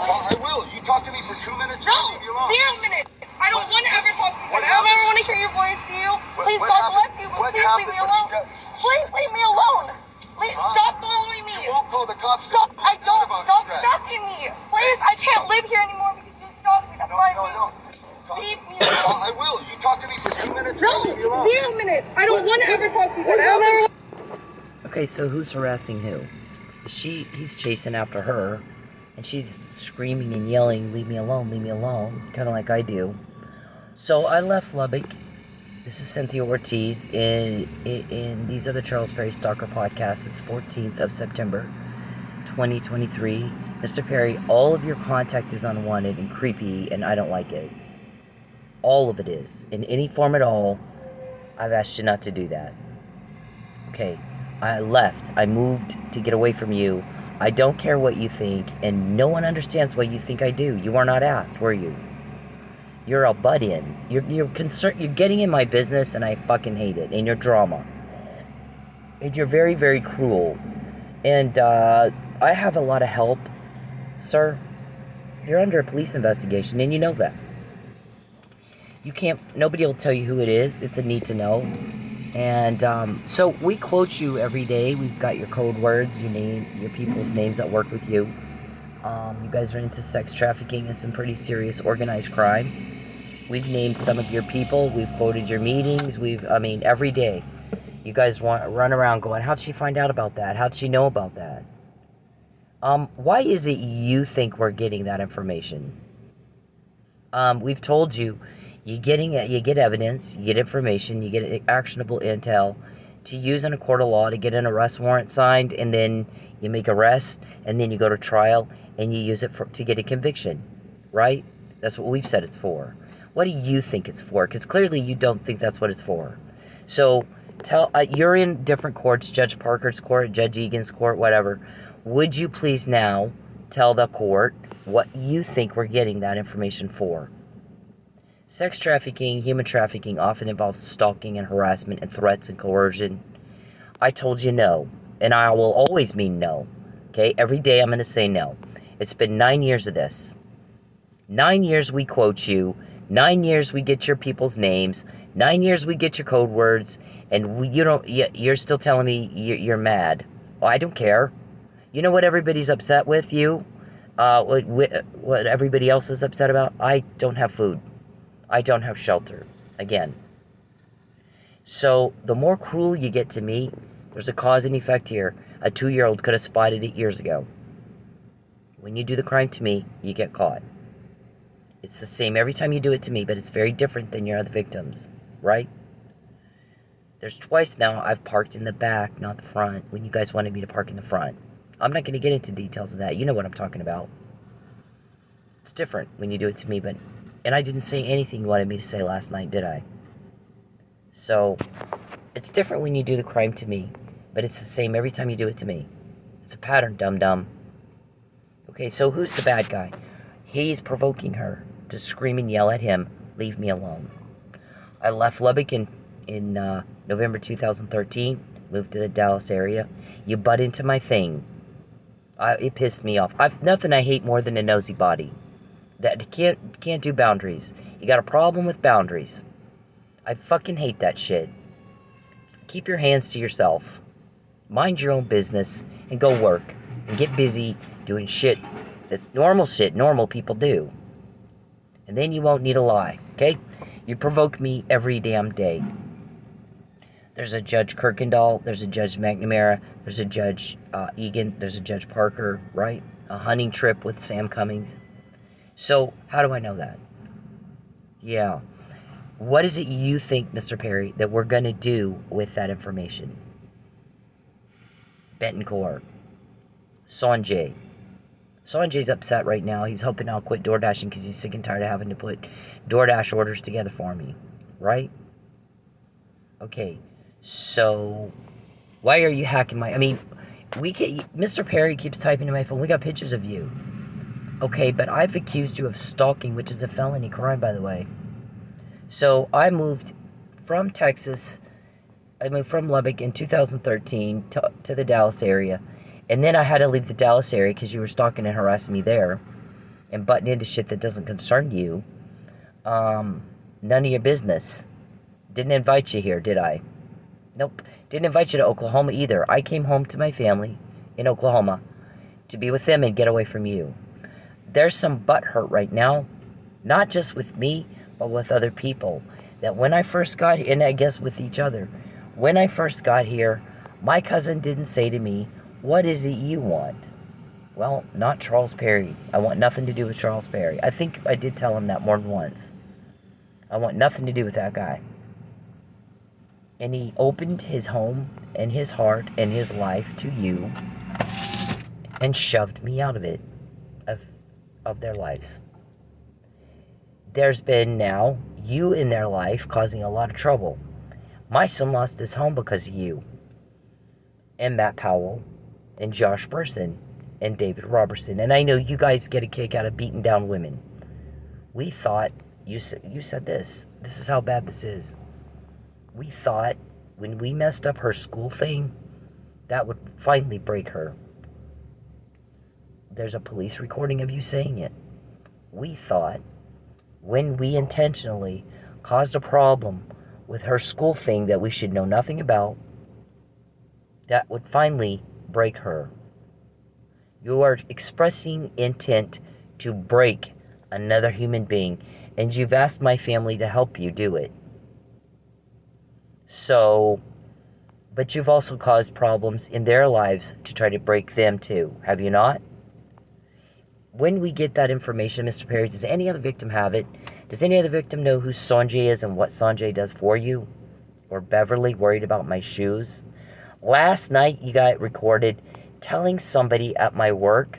I will. You talk to me for 2 minutes. No, 0 minutes. I don't want to ever talk to you. I don't ever want to hear your voice to you. Please, God bless you, but please leave me alone. Please leave me alone. Please stop following me. You won't call the cops. Stop. I don't. Stop stalking me. Please, I can't live here anymore because you stalked me. That's why leave me alone. I will. You talk to me for 2 minutes. No, 0 minutes. I don't want to ever talk to you. Okay, so who's harassing who? He's chasing after her, and she's screaming and yelling, leave me alone, kind of like I do. So I left Lubbock. This is Cynthia Ortiz, in these are the Charles Perry Stalker podcasts. It's 14th of September, 2023. Mr. Perry, all of your contact is unwanted and creepy, and I don't like it. All of it is. In any form at all, I've asked you not to do that. Okay. I left. I moved to get away from you. I don't care what you think, and no one understands what you think I do. You are not asked, were you? You're a butt-in. You're concerned. You're getting in my business, and I fucking hate it. And your drama. And you're very, very cruel. And I have a lot of help, sir. You're under a police investigation, and you know that. You can't. Nobody will tell you who it is. It's a need to know. And so we quote you every day. We've got your code words, your people's names that work with you. You guys are into sex trafficking and some pretty serious organized crime. We've named some of your people. We've quoted your meetings. Every day. You guys run around going, how'd she find out about that? How'd she know about that? Why is it you think we're getting that information? We've told you. You get evidence, you get information, you get actionable intel to use in a court of law to get an arrest warrant signed, and then you make arrests, and then you go to trial, and you use it to get a conviction, right? That's what we've said it's for. What do you think it's for? Because clearly you don't think that's what it's for. So you're in different courts, Judge Parker's court, Judge Egan's court, whatever. Would you please now tell the court what you think we're getting that information for? Sex trafficking, human trafficking often involves stalking and harassment and threats and coercion. I told you no, and I will always mean no. Okay, every day I'm going to say no. It's been 9 years of this. 9 years we quote you. 9 years we get your people's names. 9 years we get your code words, and you're still telling me you're mad. Well, I don't care. You know what everybody's upset with you? What everybody else is upset about? I don't have food. I don't have shelter. Again. So, the more cruel you get to me, there's a cause and effect here. A 2-year-old could have spotted it years ago. When you do the crime to me, you get caught. It's the same every time you do it to me, but it's very different than your other victims, right? There's twice now I've parked in the back, not the front, when you guys wanted me to park in the front. I'm not going to get into details of that. You know what I'm talking about. It's different when you do it to me, and I didn't say anything you wanted me to say last night, did I? So, it's different when you do the crime to me, but it's the same every time you do it to me. It's a pattern, dum-dum. Okay, so who's the bad guy? He's provoking her to scream and yell at him, leave me alone. I left Lubbock in November 2013, moved to the Dallas area. You butt into my thing. It pissed me off. I've nothing I hate more than a nosy body that can't do boundaries. You got a problem with boundaries. I fucking hate that shit. Keep your hands to yourself. Mind your own business and go work and get busy doing shit that normal people do. And then you won't need a lie, okay? You provoke me every damn day. There's a Judge Kirkendall, there's a Judge McNamara, there's a Judge Egan, there's a Judge Parker, right? A hunting trip with Sam Cummings. So, how do I know that? Yeah. What is it you think, Mr. Perry, that we're going to do with that information? Betancourt. Sanjay. Sanjay's upset right now. He's hoping I'll quit door dashing because he's sick and tired of having to put DoorDash orders together for me. Right? Okay. So, why are you hacking Mr. Perry keeps typing to my phone. We got pictures of you. Okay, but I've accused you of stalking, which is a felony crime, by the way. So, I moved from Texas. I moved from Lubbock in 2013 to the Dallas area. And then I had to leave the Dallas area because you were stalking and harassing me there. and butting into shit that doesn't concern you. None of your business. Didn't invite you here, did I? Nope. Didn't invite you to Oklahoma either. I came home to my family in Oklahoma to be with them and get away from you. There's some butt hurt right now, not just with me, but with other people. That when I first got here, and I guess with each other, when I first got here, my cousin didn't say to me, "What is it you want?" Well, not Charles Perry. I want nothing to do with Charles Perry. I think I did tell him that more than once. I want nothing to do with that guy. And he opened his home and his heart and his life to you and shoved me out of it, of their lives. There's been now you in their life causing a lot of trouble. My son lost his home because of you. And Matt Powell and Josh Burson and David Robertson. And I know you guys get a kick out of beating down women. We thought, you said this is how bad this is. We thought when we messed up her school thing, that would finally break her. There's a police recording of you saying it. We thought when we intentionally caused a problem with her school thing that we should know nothing about, that would finally break her. You are expressing intent to break another human being, and you've asked my family to help you do it. So, but you've also caused problems in their lives to try to break them too, have you not? When we get that information, Mr. Perry, does any other victim have it? Does any other victim know who Sanjay is and what Sanjay does for you? Or Beverly, worried about my shoes? Last night you got recorded telling somebody at my work,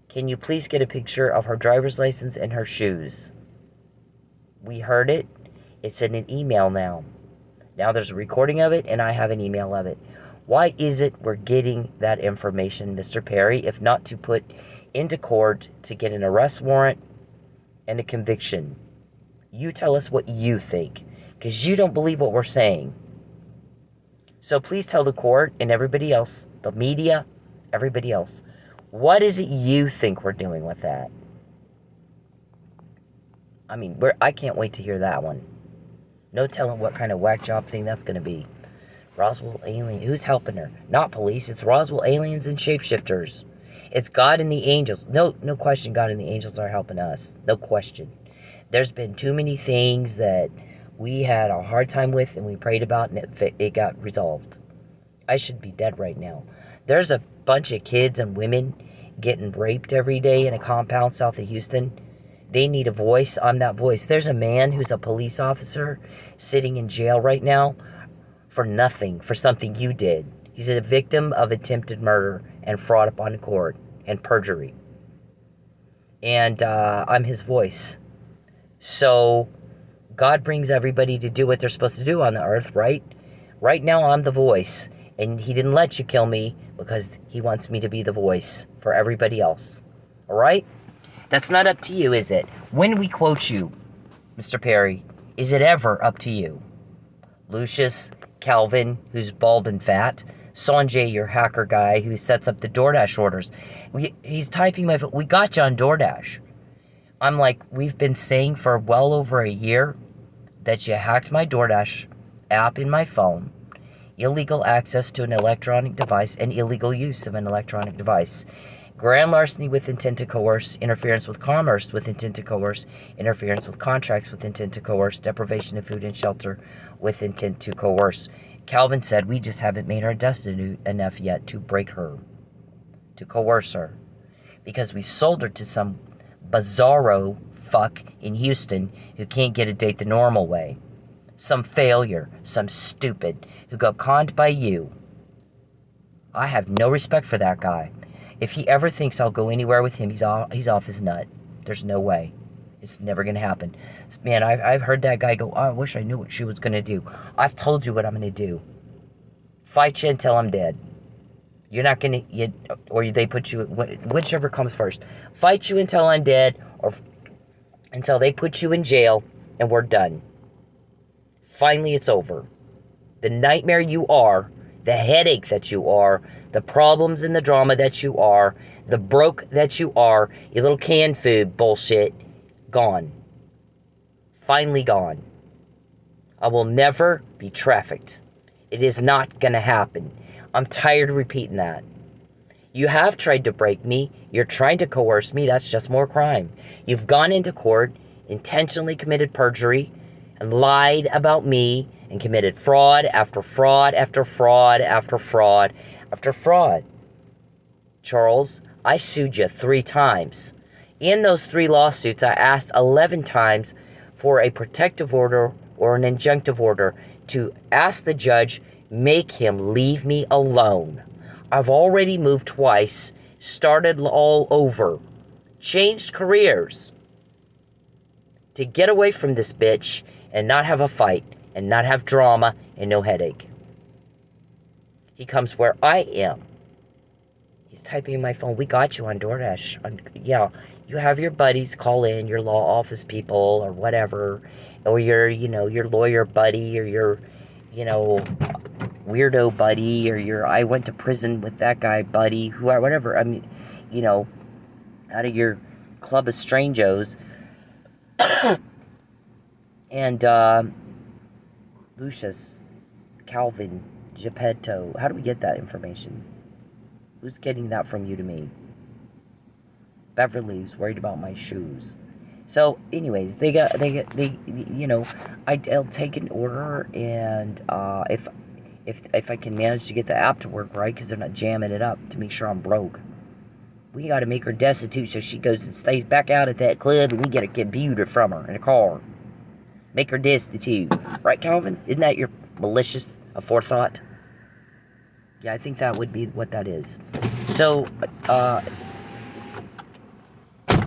"Can you please get a picture of her driver's license and her shoes?" We heard it. It's in an email now. Now there's a recording of it, and I have an email of it. Why is it we're getting that information, Mr. Perry, if not to put into court to get an arrest warrant and a conviction? You tell us what you think, because you don't believe what we're saying. So please tell the court and everybody else, the media, everybody else, what is it you think we're doing with that? I mean, I can't wait to hear that one. No telling what kind of whack job thing that's going to be. Roswell alien, who's helping her? Not police, it's Roswell aliens and shapeshifters. It's God and the angels. No question God and the angels are helping us. No question. There's been too many things that we had a hard time with and we prayed about, and it got resolved. I should be dead right now. There's a bunch of kids and women getting raped every day in a compound south of Houston. They need a voice. I'm that voice. There's a man who's a police officer sitting in jail right now for nothing, for something you did. He's a victim of attempted murder and fraud upon court and perjury. And I'm his voice. So God brings everybody to do what they're supposed to do on the earth, right? Right now I'm the voice. And he didn't let you kill me because he wants me to be the voice for everybody else. All right? That's not up to you, is it? When we quote you, Mr. Perry, is it ever up to you? Lucius, Calvin, who's bald and fat, Sanjay, your hacker guy who sets up the DoorDash orders. He's typing my phone. We got you on DoorDash. I'm like, we've been saying for well over a year that you hacked my DoorDash app in my phone, illegal access to an electronic device, and illegal use of an electronic device. Grand larceny with intent to coerce, interference with commerce with intent to coerce, interference with contracts with intent to coerce, deprivation of food and shelter with intent to coerce. Calvin said, we just haven't made her destitute enough yet to break her, to coerce her, because we sold her to some bizarro fuck in Houston who can't get a date the normal way. Some failure, some stupid who got conned by you. I have no respect for that guy. If he ever thinks I'll go anywhere with him, he's off his nut. There's no way. It's never going to happen. Man, I've heard that guy go, oh, I wish I knew what she was going to do. I've told you what I'm going to do. Fight you until I'm dead. You're not going to, or they put you, whichever comes first. Fight you until I'm dead, or until they put you in jail, and we're done. Finally, it's over. The nightmare you are the headache that you are, the problems and the drama that you are, the broke that you are, your little canned food bullshit, gone. Finally gone. I will never be trafficked. It is not going to happen. I'm tired of repeating that. You have tried to break me. You're trying to coerce me. That's just more crime. You've gone into court, intentionally committed perjury, and lied about me, and committed fraud after fraud after fraud after fraud after fraud. Charles, I sued you 3 times. In those 3 lawsuits, I asked 11 times for a protective order or an injunctive order to ask the judge, make him leave me alone. I've already moved twice, started all over, changed careers to get away from this bitch and not have a fight and not have drama and no headache. He comes where I am. He's typing in my phone. We got you on DoorDash. Yeah, you have your buddies call in, your law office people or whatever, or your, your lawyer buddy or your, weirdo buddy or your I went to prison with that guy buddy, whatever. I mean, out of your club of strangos. And Lucius, Calvin, Geppetto. How do we get that information? Who's getting that from you to me? Beverly's worried about my shoes. So, anyways, I'll take an order, and if I can manage to get the app to work right, because they're not jamming it up to make sure I'm broke. We got to make her destitute so she goes and stays back out at that club, and we get a computer from her in a car. Make her destitute. Right, Calvin? Isn't that your malicious aforethought? Yeah, I think that would be what that is. So,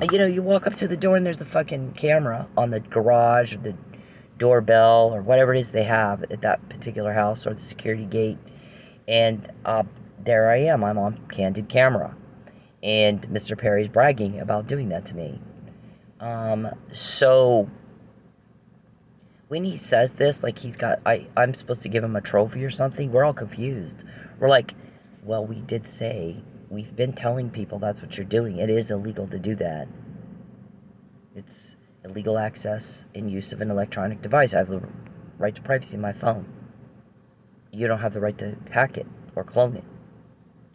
you walk up to the door and there's the fucking camera on the garage or the doorbell or whatever it is they have at that particular house, or the security gate. And there I am. I'm on candid camera. And Mr. Perry's bragging about doing that to me. So when he says this, like I'm supposed to give him a trophy or something, we're all confused. We're like, well, we did say, we've been telling people that's what you're doing. It is illegal to do that. It's illegal access and use of an electronic device. I have the right to privacy in my phone. You don't have the right to hack it or clone it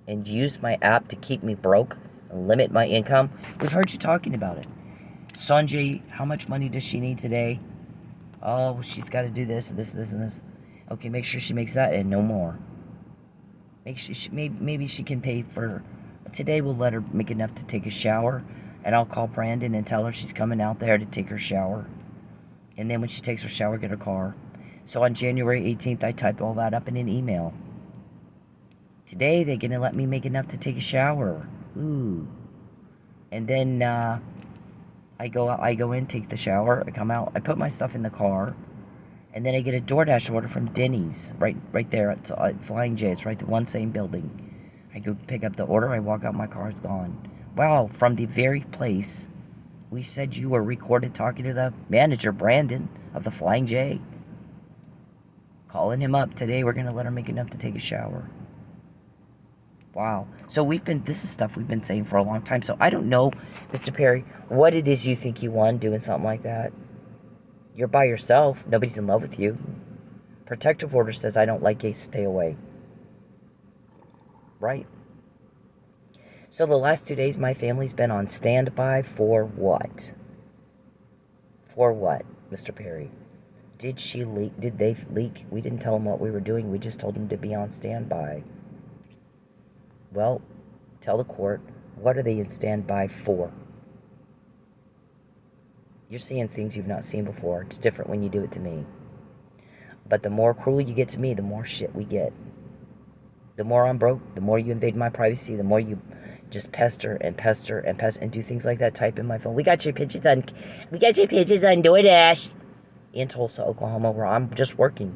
and use my app to keep me broke and limit my income. We've heard you talking about it. Sanjay, how much money does she need today? Oh, she's got to do this and this and this and this. Okay, make sure she makes that and no more. Maybe she can pay for... Today we'll let her make enough to take a shower, and I'll call Brandon and tell her she's coming out there to take her shower. And then when she takes her shower, get her car. So on January 18th, I type all that up in an email. Today they're going to let me make enough to take a shower. Ooh. And then I go in, take the shower, I come out, I put my stuff in the car, and then I get a DoorDash order from Denny's, right there at Flying J. It's right the one same building. I go pick up the order, I walk out, my car's gone. Wow, from the very place we said you were recorded talking to the manager, Brandon, of the Flying J. Calling him up today, we're going to let her make enough to take a shower. Wow. So this is stuff we've been saying for a long time. So I don't know, Mr. Perry, what it is you think you won doing something like that. You're by yourself. Nobody's in love with you. Protective order says I don't like gays, stay away. Right? So the last 2 days, my family's been on standby for what? For what, Mr. Perry? Did she leak? Did they leak? We didn't tell them what we were doing. We just told them to be on standby. Well, tell the court, what are they in standby for? You're seeing things you've not seen before. It's different when you do it to me. But the more cruel you get to me, the more shit we get. The more I'm broke, the more you invade my privacy, the more you just pester and pester and pester and do things like that. Type in my phone. We got your pictures on DoorDash in Tulsa, Oklahoma, where I'm just working.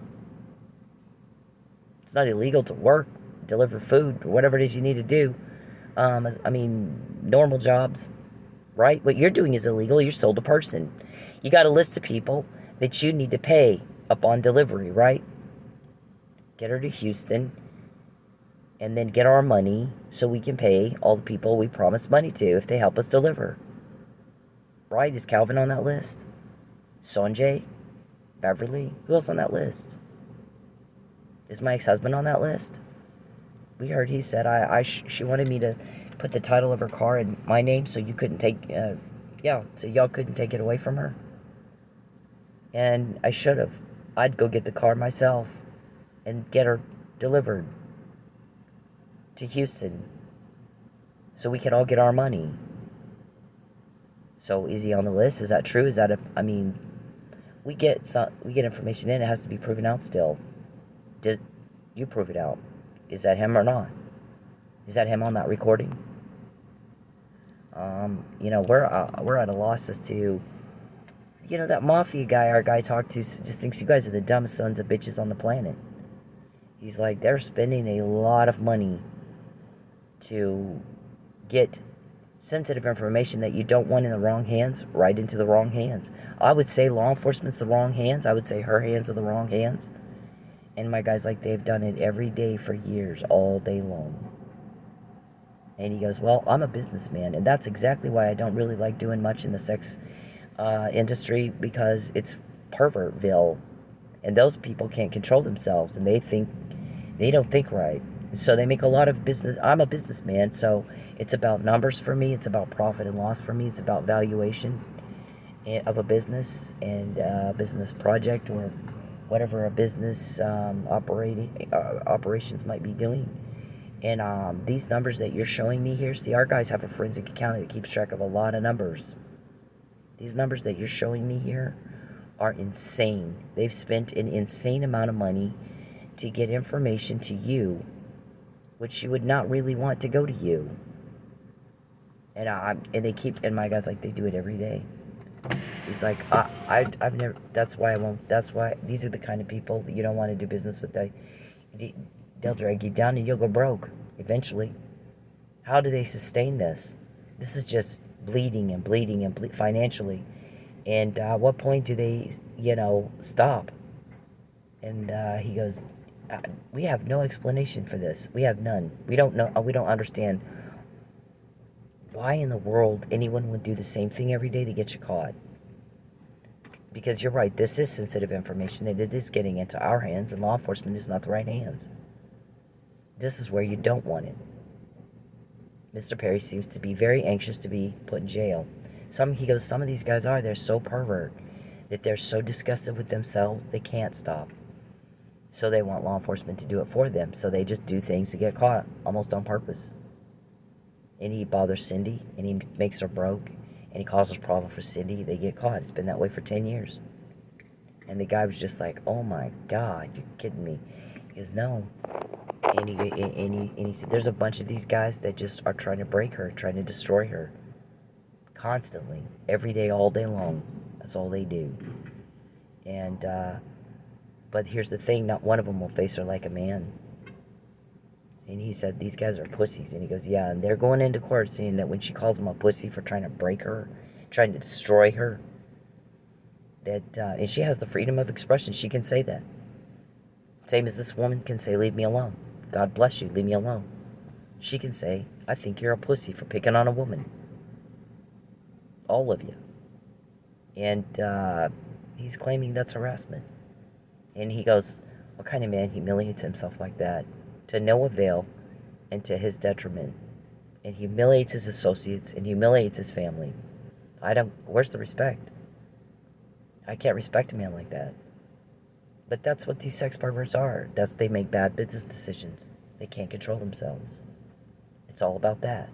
It's not illegal to work, deliver food, or whatever it is you need to do. Normal jobs, right? What you're doing is illegal. You're sold a person. You got a list of people that you need to pay upon delivery, right? Get her to Houston. and then get our money so we can pay all the people we promised money to if they help us deliver. Right? Is Calvin on that list? Sanjay? Beverly? Who else on that list? Is my ex-husband on that list? We heard he said she wanted me to put the title of her car in my name so you couldn't take, so y'all couldn't take it away from her. And I should have. I'd go get the car myself and get her delivered to Houston so we could all get our money. So is he on the list? Is that true? Is that we get information in, it has to be proven out still. Did you prove it out? Is that him or not? Is that him on that recording? We're at a loss as to, that mafia guy our guy talked to just thinks you guys are the dumbest sons of bitches on the planet. He's like, they're spending a lot of money to get sensitive information that you don't want in the wrong hands, right into the wrong hands. I would say law enforcement's the wrong hands. I would say her hands are the wrong hands. And my guy's like, they've done it every day for years, all day long. And he goes, well, I'm a businessman, and that's exactly why I don't really like doing much in the sex industry, because it's pervertville, and those people can't control themselves, and they don't think right. So they make a lot of business. I'm a businessman, so it's about numbers for me. It's about profit and loss for me. It's about valuation of a business and a business project or whatever a business operations might be doing. And these numbers that you're showing me here, see, our guys have a forensic accountant that keeps track of a lot of numbers. These numbers that you're showing me here are insane. They've spent an insane amount of money to get information to you, which you would not really want to go to you. And my guy's like, they do it every day. He's like, I've never, that's why these are the kind of people that you don't want to do business with. They'll drag you down and you'll go broke eventually. How do they sustain this? This is just bleeding financially. And at what point do they, stop? And he goes, we have no explanation for this. We have none. We don't know. We don't understand why in the world anyone would do the same thing every day to get you caught. Because you're right, this is sensitive information, and it is getting into our hands, and law enforcement is not the right hands. This is where you don't want it. Mr. Perry seems to be very anxious to be put in jail. He goes, some of these guys they're so pervert that they're so disgusted with themselves, they can't stop. So they want law enforcement to do it for them. So they just do things to get caught, almost on purpose. And he bothers Cindy, and he makes her broke, and he causes problem for Cindy. They get caught. It's been that way for 10 years. And the guy was just like, oh my God, you're kidding me. He goes, no. And he said, there's a bunch of these guys that just are trying to break her, trying to destroy her. Constantly. Every day, all day long. That's all they do. And, but here's the thing, not one of them will face her like a man. And he said, these guys are pussies. And he goes, yeah, and they're going into court saying that when she calls them a pussy for trying to break her, trying to destroy her, that, and she has the freedom of expression. She can say that. Same as this woman can say, leave me alone. God bless you, leave me alone. She can say, I think you're a pussy for picking on a woman. All of you. And he's claiming that's harassment. And he goes, what kind of man humiliates himself like that? To no avail and to his detriment. And humiliates his associates and humiliates his family. Where's the respect? I can't respect a man like that. But that's what these sex perverts are. They make bad business decisions. They can't control themselves. It's all about that.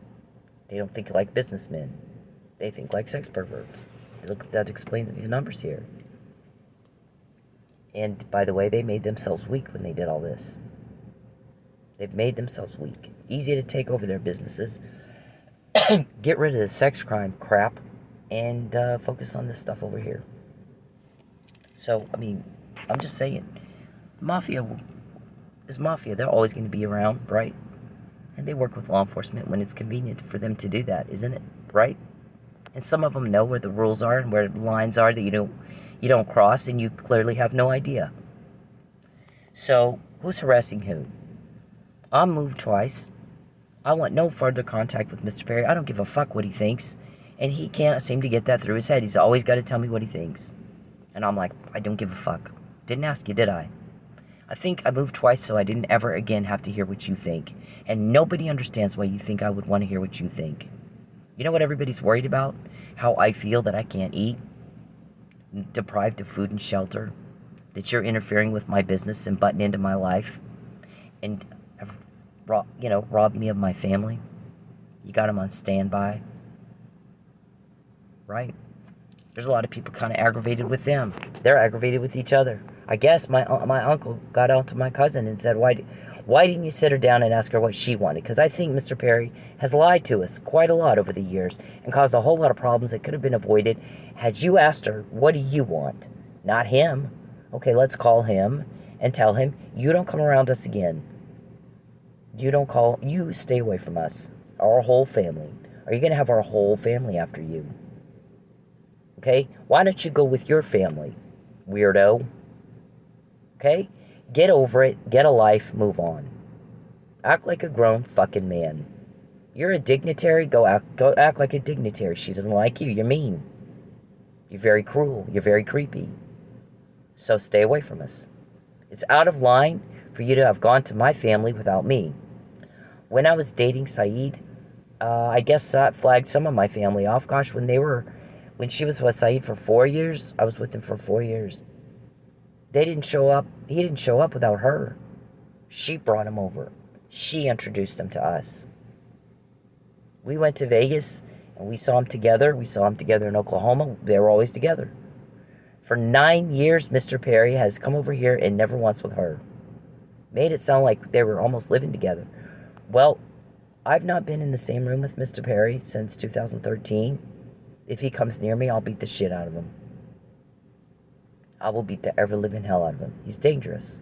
They don't think like businessmen. They think like sex perverts. Look, that explains these numbers here. And by the way, they made themselves weak when they did all this. They've made themselves weak. Easy to take over their businesses. Get rid of the sex crime crap. And focus on this stuff over here. So, I'm just saying. Mafia is mafia. They're always going to be around, right? And they work with law enforcement when it's convenient for them to do that, isn't it? Right? And some of them know where the rules are and where the lines are that you don't cross, and you clearly have no idea. So, who's harassing who? I moved twice. I want no further contact with Mr. Perry. I don't give a fuck what he thinks. And he can't seem to get that through his head. He's always got to tell me what he thinks. And I'm like, I don't give a fuck. Didn't ask you, did I? I think I moved twice so I didn't ever again have to hear what you think. And nobody understands why you think I would want to hear what you think. You know what everybody's worried about? How I feel that I can't eat? Deprived of food and shelter? That you're interfering with my business and butting into my life? And have, robbed me of my family? You got them on standby? Right? There's a lot of people kind of aggravated with them. They're aggravated with each other. I guess my uncle got out to my cousin and said, why didn't you sit her down and ask her what she wanted? Because I think Mr. Perry has lied to us quite a lot over the years and caused a whole lot of problems that could have been avoided had you asked her, what do you want? Not him. Okay, let's call him and tell him, you don't come around us again. You stay away from us. Our whole family. Are you going to have our whole family after you? Okay? Why don't you go with your family, weirdo? Okay? Get over it. Get a life. Move on. Act like a grown fucking man. You're a dignitary. Go act like a dignitary. She doesn't like you. You're mean. You're very cruel. You're very creepy. So stay away from us. It's out of line for you to have gone to my family without me. When I was dating Saeed, I guess that flagged some of my family off. Gosh, when she was with Saeed for 4 years, I was with him for 4 years. They didn't show up. He didn't show up without her. She brought him over. She introduced him to us. We went to Vegas and we saw him together. We saw him together in Oklahoma. They were always together. For 9 years, Mr. Perry has come over here and never once with her. Made it sound like they were almost living together. Well, I've not been in the same room with Mr. Perry since 2013. If he comes near me, I'll beat the shit out of him. I will beat the ever-living hell out of him. He's dangerous.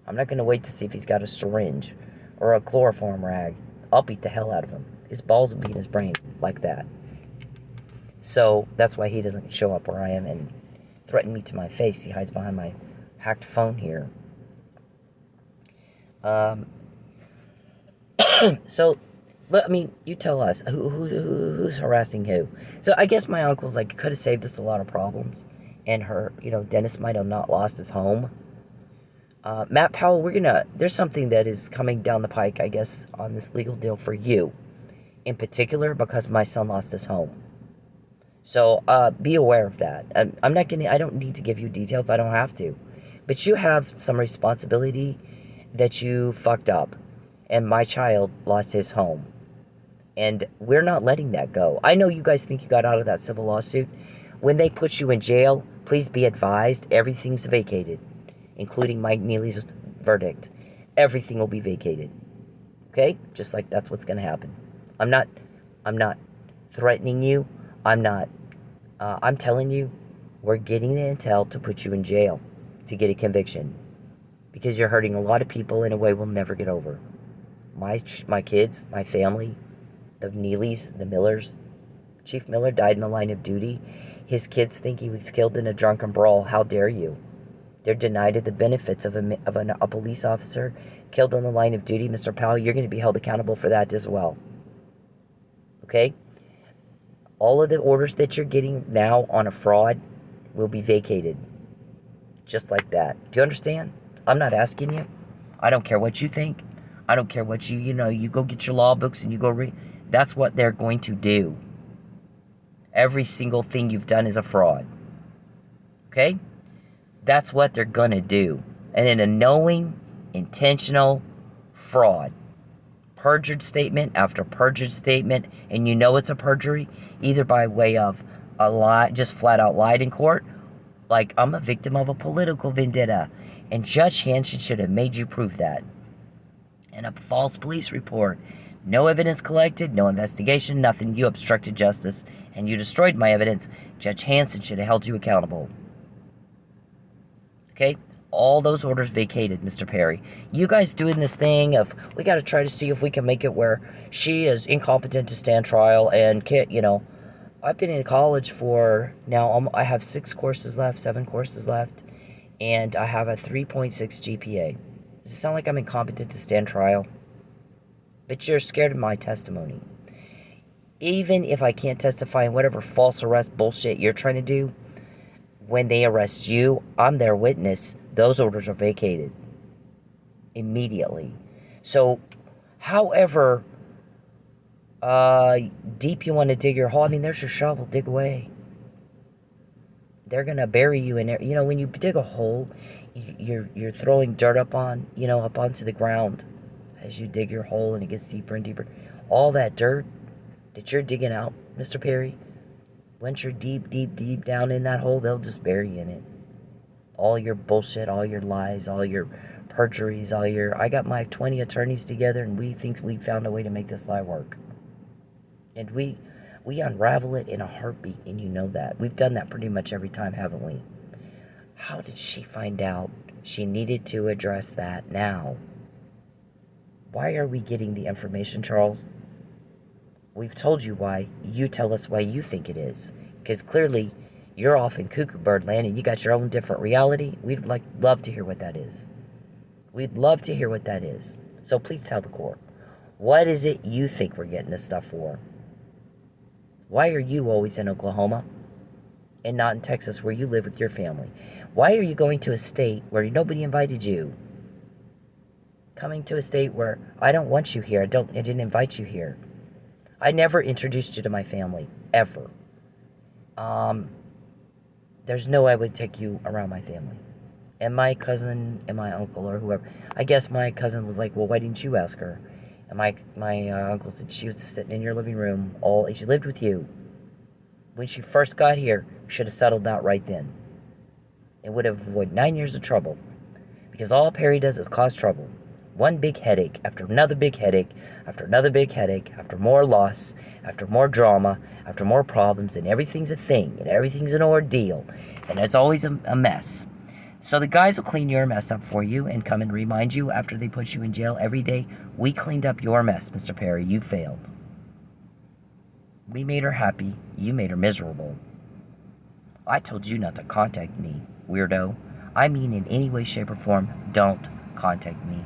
I'm not going to wait to see if he's got a syringe or a chloroform rag. I'll beat the hell out of him. His balls will be in his brain like that. So that's why he doesn't show up where I am and threaten me to my face. He hides behind my hacked phone here. So, I mean, you tell us who's harassing who. So I guess my uncle's like could have saved us a lot of problems, and her, Dennis might have not lost his home. Matt Powell, there's something that is coming down the pike, I guess, on this legal deal for you, in particular, because my son lost his home. So be aware of that. I don't need to give you details. I don't have to, but you have some responsibility that you fucked up. And my child lost his home. And we're not letting that go. I know you guys think you got out of that civil lawsuit. When they put you in jail, please be advised everything's vacated, including Mike Neely's verdict. Everything will be vacated. Okay? Just like that's what's going to happen. I'm not threatening you. I'm telling you, we're getting the intel to put you in jail to get a conviction. Because you're hurting a lot of people in a way we'll never get over. My kids, my family, the Neelys, the Millers. Chief Miller died in the line of duty. His kids think he was killed in a drunken brawl. How dare you? They're denied the benefits of a police officer killed in the line of duty. Mr. Powell, you're going to be held accountable for that as well. Okay? All of the orders that you're getting now on a fraud will be vacated. Just like that. Do you understand? I'm not asking you. I don't care what you think. I don't care what you go get your law books and you go read. That's what they're going to do. Every single thing you've done is a fraud. Okay? That's what they're going to do. And in a knowing, intentional fraud. Perjured statement after perjured statement. And you know it's a perjury. Either by way of a lie, just flat out lied in court. Like, I'm a victim of a political vendetta. And Judge Hanson should have made you prove that. And a false police report. No evidence collected, no investigation, nothing. You obstructed justice, and you destroyed my evidence. Judge Hanson should have held you accountable. Okay? All those orders vacated, Mr. Perry. You guys doing this thing of, we got to try to see if we can make it where she is incompetent to stand trial and can't, I've been in college for, now I have 7 courses left, and I have a 3.6 GPA. Does it sound like I'm incompetent to stand trial? But you're scared of my testimony. Even if I can't testify in whatever false arrest bullshit you're trying to do, when they arrest you, I'm their witness. Those orders are vacated immediately. So, however deep you want to dig your hole, I mean, there's your shovel, dig away. They're gonna bury you in there. You know, when you dig a hole, you're throwing dirt up onto the ground as you dig your hole, and it gets deeper and deeper. All that dirt that you're digging out, Mr. Perry, once you're deep, deep, deep down in that hole, they'll just bury you in it. All your bullshit, all your lies, all your perjuries, I got my 20 attorneys together, and we think we found a way to make this lie work. And we unravel it in a heartbeat, and you know that. We've done that pretty much every time, haven't we? How did she find out she needed to address that now? Why are we getting the information, Charles? We've told you why. You tell us why you think it is. Because clearly, you're off in cuckoo bird land, and you got your own different reality. We'd love to hear what that is. We'd love to hear what that is. So please tell the court. What is it you think we're getting this stuff for? Why are you always in Oklahoma and not in Texas where you live with your family? Why are you going to a state where nobody invited you? Coming to a state where I don't want you here. I didn't invite you here. I never introduced you to my family, ever. There's no way I would take you around my family. And my cousin and my uncle or whoever. I guess my cousin was like, well, why didn't you ask her? And my uncle said she was sitting in your living room. She lived with you. When she first got here, should have settled that right then. It would have avoided 9 years of trouble. Because all Perry does is cause trouble. One big headache after another big headache after another big headache after more loss, after more drama, after more problems, and everything's a thing, and everything's an ordeal, and it's always a mess. So the guys will clean your mess up for you and come and remind you after they put you in jail every day, we cleaned up your mess, Mr. Perry, you failed. We made her happy, you made her miserable. I told you not to contact me, weirdo. I mean, in any way, shape, or form, don't contact me.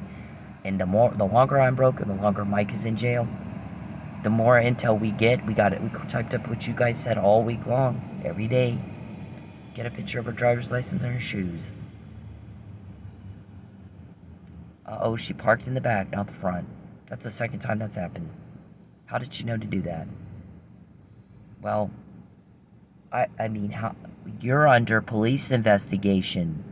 And the longer I'm broken, the longer Mike is in jail, the more intel we get. We typed up what you guys said all week long, every day. Get a picture of her driver's license and her shoes. Uh-oh, she parked in the back, not the front. That's the second time that's happened. How did she know to do that? Well, I mean, you're under police investigation.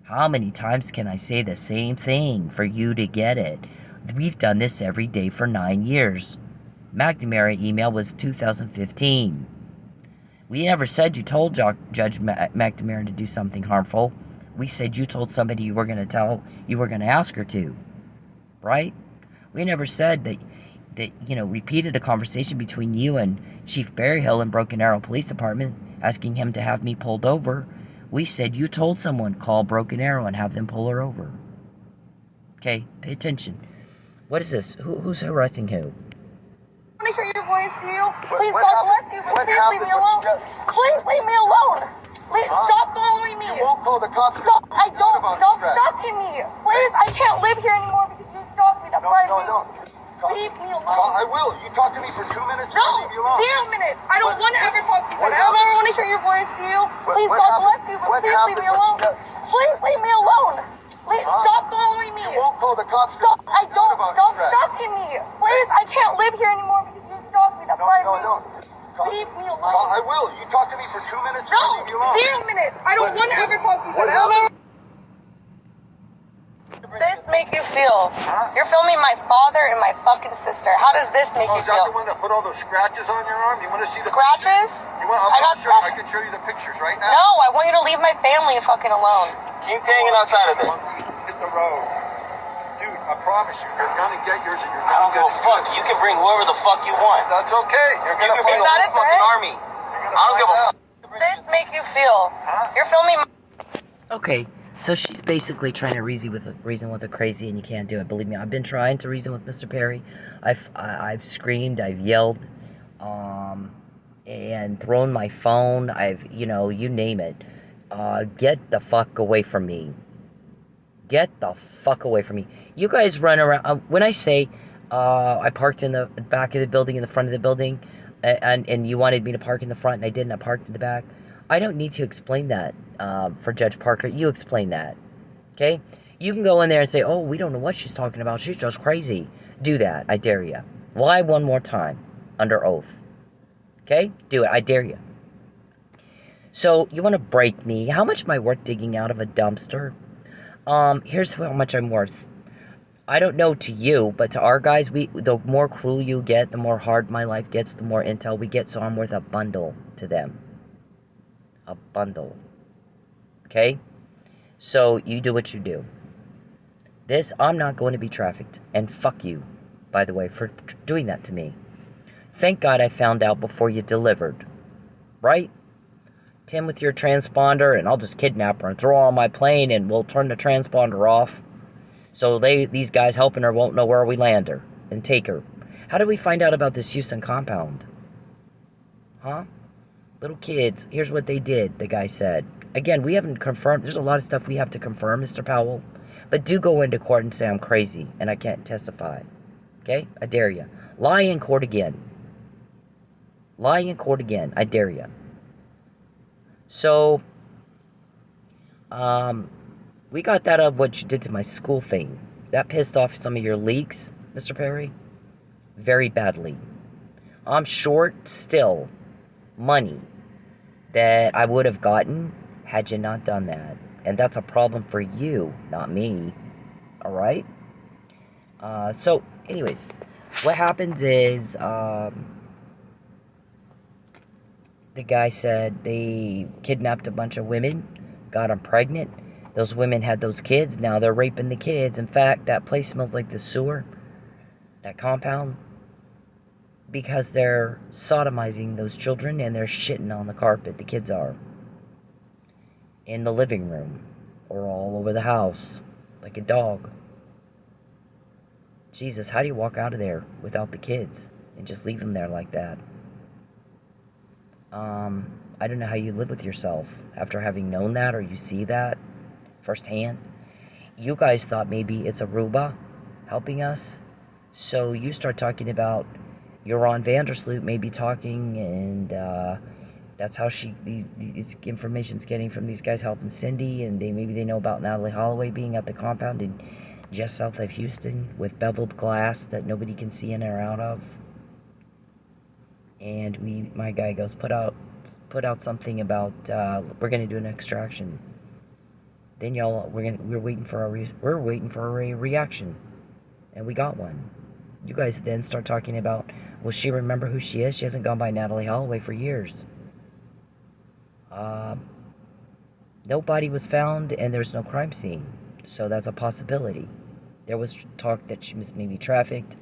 How many times can I say the same thing for you to get it? We've done this every day for 9 years. McNamara email was 2015. We never said you told Judge McNamara to do something harmful. We said you told somebody you were going to ask her to. Right? We never said that repeated a conversation between you and Chief Berryhill in Broken Arrow Police Department asking him to have me pulled over. We said you told someone, call Broken Arrow and have them pull her over. Okay, pay attention. What is this? Who's harassing who? I want to hear your voice, you. Please, God bless you, but please leave me alone. Please leave me alone. Please stop following me. You won't call the cops. Stop. I don't. Stop stalking me. Please, I can't live here anymore because you stalked me. That's why I do. Leave me alone. I will. You talk to me for 2 minutes. No, leave me alone. 0 minutes. I don't want to ever talk to you. I don't ever want to hear your voice, you. Please, God bless you, but please leave me alone. Please leave me alone. Please stop following me. You won't call the cops. Stop. I don't. Stop stalking me. Please, I can't live here anymore because you stalked me. That's why I do. Leave me alone. I will. You talk to me for 2 minutes. No, leave me alone. 0 minutes. I don't want to ever talk to you. What happened? This make you feel? You're filming my father and my fucking sister. How does this make you Is that feel? the one that put all those scratches on your arm? You want to see the Scratches? You want, I got I scratches. can show you the pictures right now. No, I want you to leave my family fucking alone. Keep hanging outside of there. Hit the road. Dude, I promise you, you're gonna get yours and you're I don't gonna give get a fuck. You can bring whoever the fuck you want. That's okay. You're You gonna can bring Is the that a whole fucking threat? army. I don't give a fuck. This make you feel? You're filming my... Okay, so she's basically trying to reason with a crazy, and you can't do it. Believe me, I've been trying to reason with Mr. Perry. I've screamed, I've yelled, and thrown my phone. You name it. Get the fuck away from me. Get the fuck away from me. You guys run around. When I say I parked in the back of the building, in the front of the building, and you wanted me to park in the front, and I didn't. I parked in the back. I don't need to explain that for Judge Parker. You explain that, okay? You can go in there and say, oh, we don't know what she's talking about. She's just crazy. Do that. I dare you. Lie one more time under oath. Okay? Do it. I dare you. So, you want to break me. How much am I worth digging out of a dumpster? Here's how much I'm worth. I don't know to you, but to our guys, the more cruel you get, the more hard my life gets, the more intel we get, so I'm worth a bundle to them. A bundle. Okay? So, you do what you do. I'm not going to be trafficked. And fuck you, by the way, for doing that to me. Thank God I found out before you delivered. Right? Tim with your transponder, and I'll just kidnap her and throw her on my plane, and we'll turn the transponder off. So these guys helping her won't know where we land her and take her. How did we find out about this Houston compound? Huh? Little kids, here's what they did, the guy said. Again, we haven't confirmed. There's a lot of stuff we have to confirm, Mr. Powell. But do go into court and say I'm crazy and I can't testify. Okay? I dare you. Lie in court again. Lying in court again. I dare you. So, we got that of what you did to my school thing. That pissed off some of your leaks, Mr. Perry. Very badly. I'm short still money that I would have gotten had you not done that. And that's a problem for you, not me. Alright? So, anyways, what happens is, the guy said they kidnapped a bunch of women, got them pregnant. Those women had those kids. Now they're raping the kids. In fact, that place smells like the sewer. That compound. Because they're sodomizing those children and they're shitting on the carpet. The kids are. In the living room. Or all over the house. Like a dog. Jesus, how do you walk out of there without the kids? And just leave them there like that? I don't know how you live with yourself after having known that or you see that firsthand. You guys thought maybe it's Aruba helping us. So you start talking about Joran Vandersloot maybe talking, and that's how this information's getting from these guys helping Cindy, and maybe they know about Natalie Holloway being at the compound in just south of Houston with beveled glass that nobody can see in or out of. And my guy goes, put out something about we're gonna do an extraction. Then y'all, we're waiting for a reaction, and we got one. You guys then start talking about, will she remember who she is? She hasn't gone by Natalie Holloway for years. No body was found, and there's no crime scene, so that's a possibility. There was talk that she was maybe trafficked.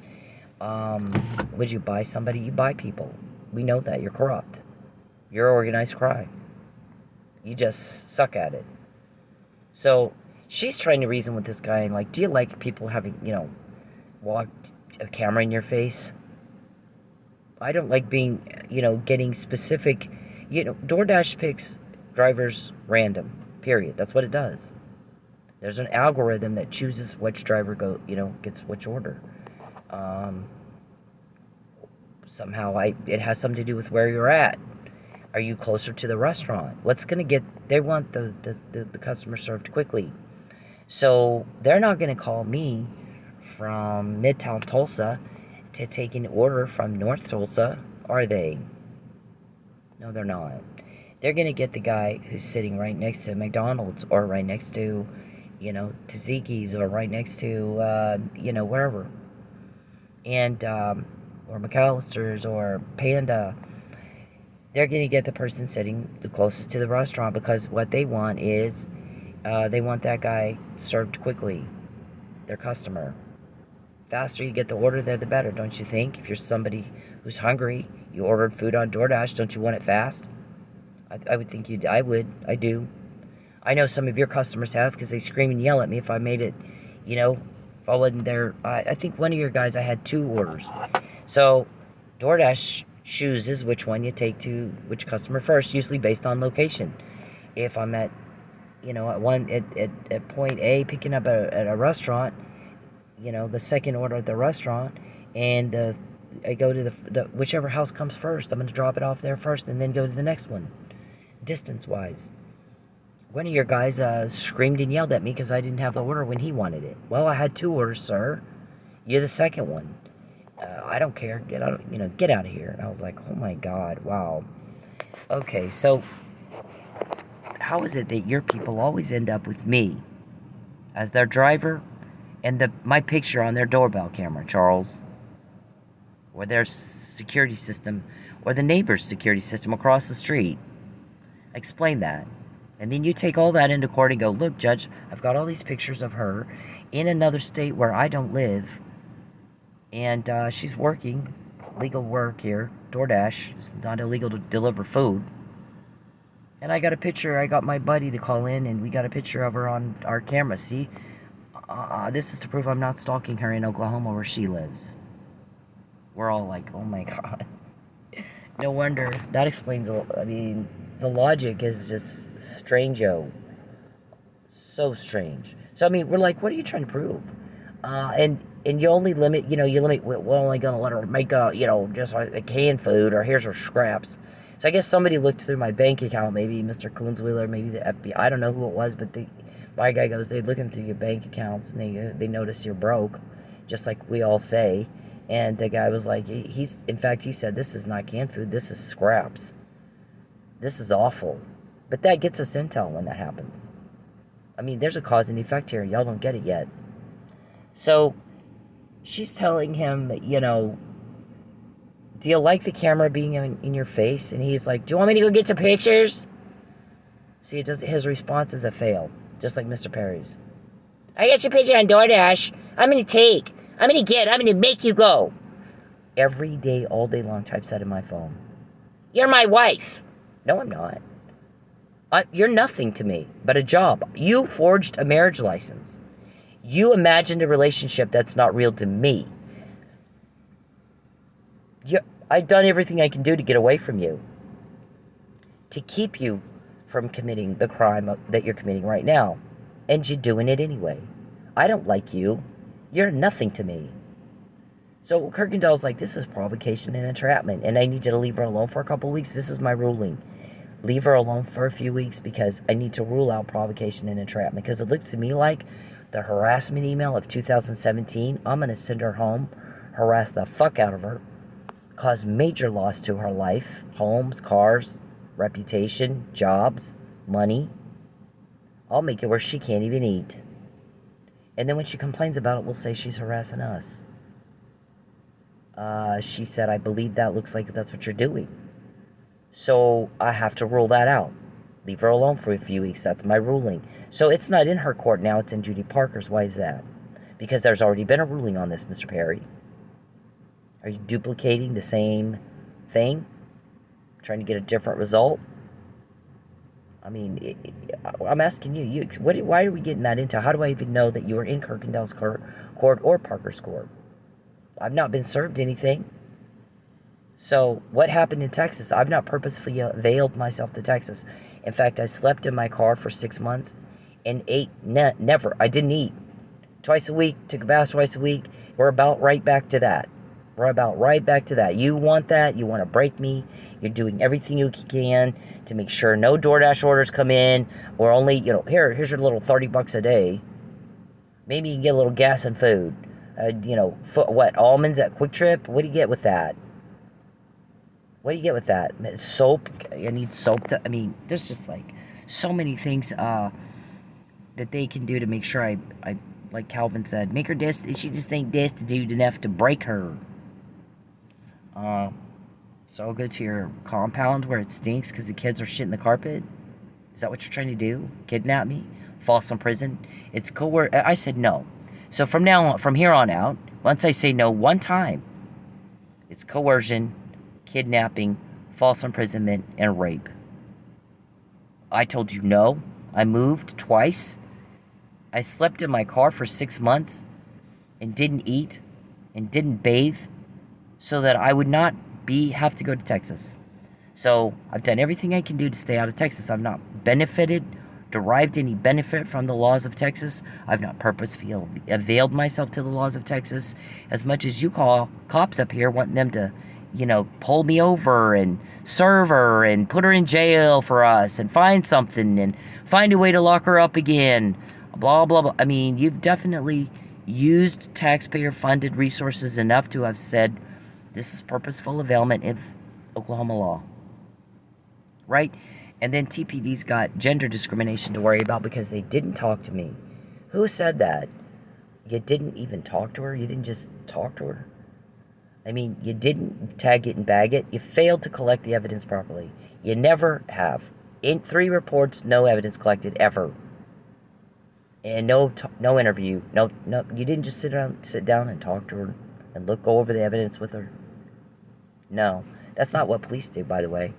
Would you buy somebody? You buy people. We know that. You're corrupt. You're organized crime. You just suck at it. So, she's trying to reason with this guy, and like, do you like people having, walked a camera in your face? I don't like being, getting specific. DoorDash picks drivers random, period. That's what it does. There's an algorithm that chooses which driver gets which order. Somehow it has something to do with where you're at. Are you closer to the restaurant? They want the customer served quickly. So they're not going to call me from Midtown Tulsa to take an order from North Tulsa, are they? No, they're not. They're going to get the guy who's sitting right next to McDonald's, or right next to, Tzatziki's, or right next to, wherever. And, or McAllister's, or Panda. They're going to get the person sitting the closest to the restaurant, because what they want is, they want that guy served quickly. Their customer. Faster you get the order there, the better, don't you think? If you're somebody who's hungry, you ordered food on DoorDash, don't you want it fast? I would think you'd. I would. I do. I know some of your customers have, because they scream and yell at me if I made it, if I wasn't there. I think one of your guys, I had 2 orders. So, DoorDash chooses which one you take to which customer first, usually based on location. If I'm at, at point A, picking up at a restaurant, the second order at the restaurant and I go to the whichever house comes first. I'm going to drop it off there first, and then go to the next one, distance-wise. One of your guys screamed and yelled at me because I didn't have the order when he wanted it. Well, I had 2 orders, sir. You're the second one. I don't care. Get out, get out of here. And I was like, oh my God, wow. Okay, so how is it that your people always end up with me as their driver and my picture on their doorbell camera, Charles? Or their security system, or the neighbor's security system across the street? Explain that. And then you take all that into court and go, look, Judge, I've got all these pictures of her in another state where I don't live, and she's working legal work here. DoorDash. It's not illegal to deliver food. And I got a picture. I got my buddy to call in, and we got a picture of her on our camera. See? This is to prove I'm not stalking her in Oklahoma where she lives. We're all like, oh my God. No wonder. That explains, I mean, the logic is just strange-o. So strange. So, I mean, we're like, what are you trying to prove? And you only limit, we're only going to let her make just a canned food, or here's her scraps. So I guess somebody looked through my bank account, maybe Mr. Coonswheeler, maybe the FBI. I don't know who it was, but my guy goes, they're looking through your bank accounts, and they notice you're broke, just like we all say. And the guy was like, in fact, he said, this is not canned food, this is scraps. This is awful. But that gets us intel when that happens. I mean, there's a cause and effect here. Y'all don't get it yet. So, she's telling him, do you like the camera being in your face? And he's like, do you want me to go get your pictures? See, his response is a fail, just like Mr. Perry's. I got your picture on DoorDash. I'm going to make you go. Every day, all day long, types that in my phone. You're my wife. No, I'm not. You're nothing to me but a job. You forged a marriage license. You imagined a relationship that's not real to me. I've done everything I can do to get away from you, to keep you from committing the crime that you're committing right now. And you're doing it anyway. I don't like you. You're nothing to me. So Kirkendall's like, this is provocation and entrapment, and I need you to leave her alone for a couple weeks. This is my ruling. Leave her alone for a few weeks because I need to rule out provocation and entrapment. Because it looks to me like the harassment email of 2017, I'm going to send her home, harass the fuck out of her, cause major loss to her life, homes, cars, reputation, jobs, money. I'll make it where she can't even eat. And then when she complains about it, we'll say she's harassing us. She said, I believe that looks like that's what you're doing. So I have to rule that out. Leave her alone for a few weeks. That's my ruling. So it's not in her court now. It's in Judy Parker's. Why is that? Because there's already been a ruling on this, Mr. Perry. Are you duplicating the same thing? Trying to get a different result? I mean, I'm asking you, why are we getting that into? How do I even know that you were in Kirkendall's court or Parker's court? I've not been served anything. So, what happened in Texas? I've not purposefully veiled myself to Texas. In fact, I slept in my car for 6 months and ate never. I didn't eat. Twice a week, took a bath twice a week. We're about right back to that. You want that? You want to break me? You're doing everything you can to make sure no DoorDash orders come in, or only, here's your little $30 a day. Maybe you can get a little gas and food. Almonds at Quick Trip? What do you get with that? Soap? You need soap there's just like so many things that they can do to make sure I like Calvin said, make her she just ain't destitute enough to break her. So I'll go to your compound where it stinks because the kids are shitting the carpet. Is that what you're trying to do? Kidnap me? False imprisonment? It's coerce. I said no. So from here on out, once I say no one time, it's coercion, kidnapping, false imprisonment, and rape. I told you no. I moved twice. I slept in my car for 6 months and didn't eat and didn't bathe so that I would not have to go to Texas. So I've done everything I can do to stay out of Texas. I've not benefited derived any benefit from the laws of Texas. I've not purposefully availed myself to the laws of Texas as much as you call cops up here wanting them to, pull me over and serve her and put her in jail for us and find something and find a way to lock her up again. Blah, blah, blah. I mean, you've definitely used taxpayer-funded resources enough to have said this is purposeful availment of Oklahoma law. Right? And then TPD's got gender discrimination to worry about because they didn't talk to me. Who said that? You didn't even talk to her? You didn't just talk to her? I mean, you didn't tag it and bag it. You failed to collect the evidence properly. You never have. In 3 reports, no evidence collected ever. And no interview. No, you didn't just sit down and talk to her and go over the evidence with her. No, that's not what police do, by the way.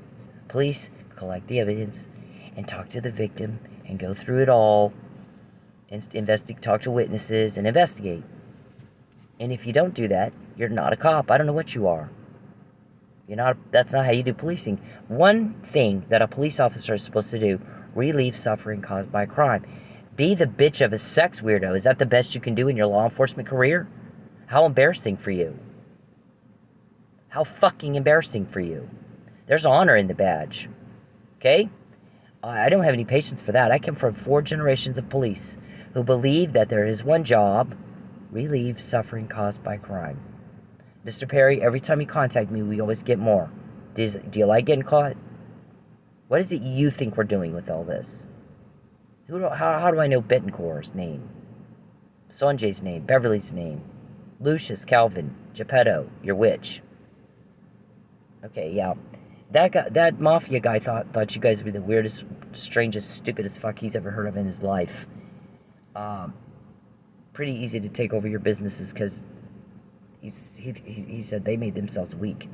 Police collect the evidence and talk to the victim and go through it all and talk to witnesses and investigate. And if you don't do that, you're not a cop. I don't know what you are. That's not how you do policing. One thing that a police officer is supposed to do, relieve suffering caused by crime. Be the bitch of a sex weirdo. Is that the best you can do in your law enforcement career? How embarrassing for you. How fucking embarrassing for you. There's honor in the badge. Okay? I don't have any patience for that. I come from 4 generations of police who believe that there is one job, relieve suffering caused by crime. Mr. Perry, every time you contact me, we always get more. Do you like getting caught? What is it you think we're doing with all this? How do I know Betancourt's name? Sanjay's name, Beverly's name, Lucius, Calvin, Geppetto, your witch. Okay, yeah. That mafia guy thought you guys were the weirdest, strangest, stupidest fuck he's ever heard of in his life. Pretty easy to take over your businesses because he said they made themselves weak.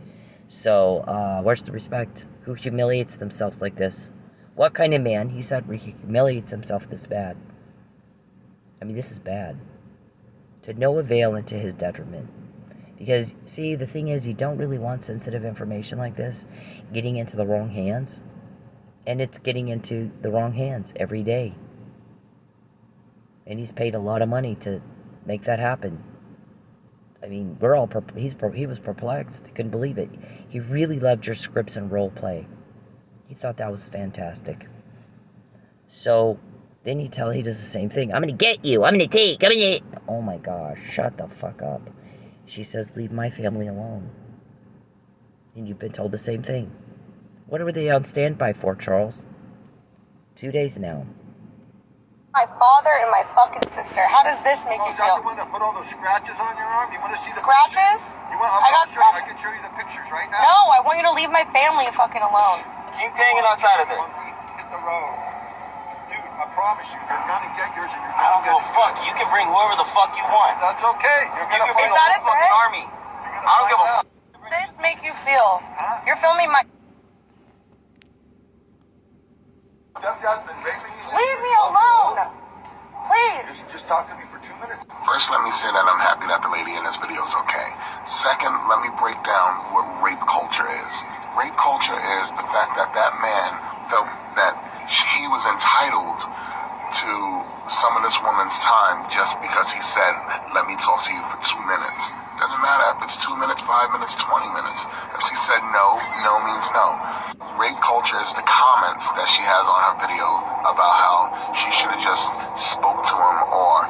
So, where's the respect? Who humiliates themselves like this? What kind of man, he said, humiliates himself this bad? I mean, this is bad. To no avail and to his detriment. Because, see, the thing is, you don't really want sensitive information like this getting into the wrong hands. And it's getting into the wrong hands every day. And he's paid a lot of money to make that happen. I mean, he was perplexed. He couldn't believe it. He really loved your scripts and role play. He thought that was fantastic. So, then he does the same thing. I'm going to get you. Oh my gosh, shut the fuck up. She says, leave my family alone. And you've been told the same thing. What were they on standby for, Charles? 2 days now. My father and my fucking sister. How does this make you Is that feel? the one that put all those scratches on your arm? You want to see the Scratches? pictures? I got scratches. I can show you the pictures right now. No, I want you to leave my family fucking alone. Keep hanging outside of there. Hit the road. Dude, I promise you, you're gonna get yours and you're I don't gonna give a fuck. You can bring whoever the fuck you want. That's okay. You're You gonna can bring Is the that whole a fucking threat? army. I don't give a fuck. How does this make you feel? You're filming my... Leave me alone! Please! Just talk to me for 2 minutes. First, let me say that I'm happy that the lady in this video is okay. Second, let me break down what rape culture is. Rape culture is the fact that that man felt that he was entitled to some of this woman's time just because he said, let me talk to you for 2 minutes. Doesn't matter if it's 2 minutes, 5 minutes, 20 minutes. If she said no, no means no. Rape culture is the comments that she has on her video about how she should have just spoke to him or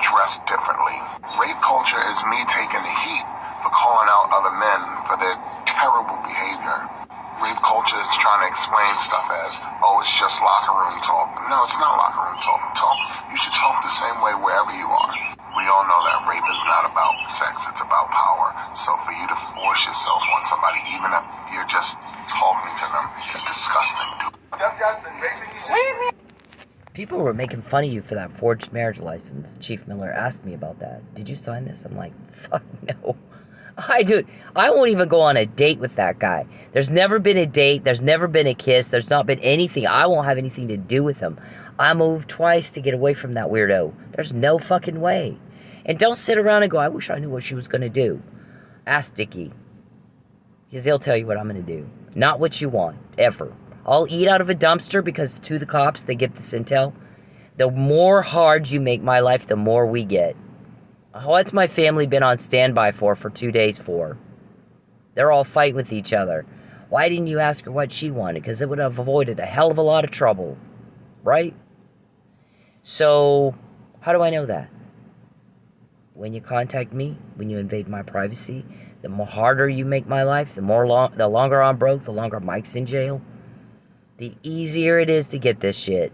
dressed differently. Rape culture is me taking the heat for calling out other men for their terrible behavior. Rape culture is trying to explain stuff as, oh, it's just locker room talk. No, it's not locker room talk. You should talk the same way wherever you are. We all know that rape is not about sex, it's about power. So for you to force yourself on somebody, even if you're just talking to them, is disgusting, dude. People were making fun of you for that forged marriage license. Chief Miller asked me about that. Did you sign this? I'm like, fuck no. I won't even go on a date with that guy. There's never been a date. There's never been a kiss. There's not been anything. I won't have anything to do with him. I moved twice to get away from that weirdo. There's no fucking way. And don't sit around and go, I wish I knew what she was going to do. Ask Dickie. Because he'll tell you what I'm going to do. Not what you want, ever. I'll eat out of a dumpster because to the cops, they get this intel. The more hard you make my life, the more we get. What's my family been on standby for 2 days for? They're all fighting with each other. Why didn't you ask her what she wanted? Because it would have avoided a hell of a lot of trouble. Right? So, how do I know that? When you contact me, when you invade my privacy, the more harder you make my life, the longer I'm broke, the longer Mike's in jail, the easier it is to get this shit.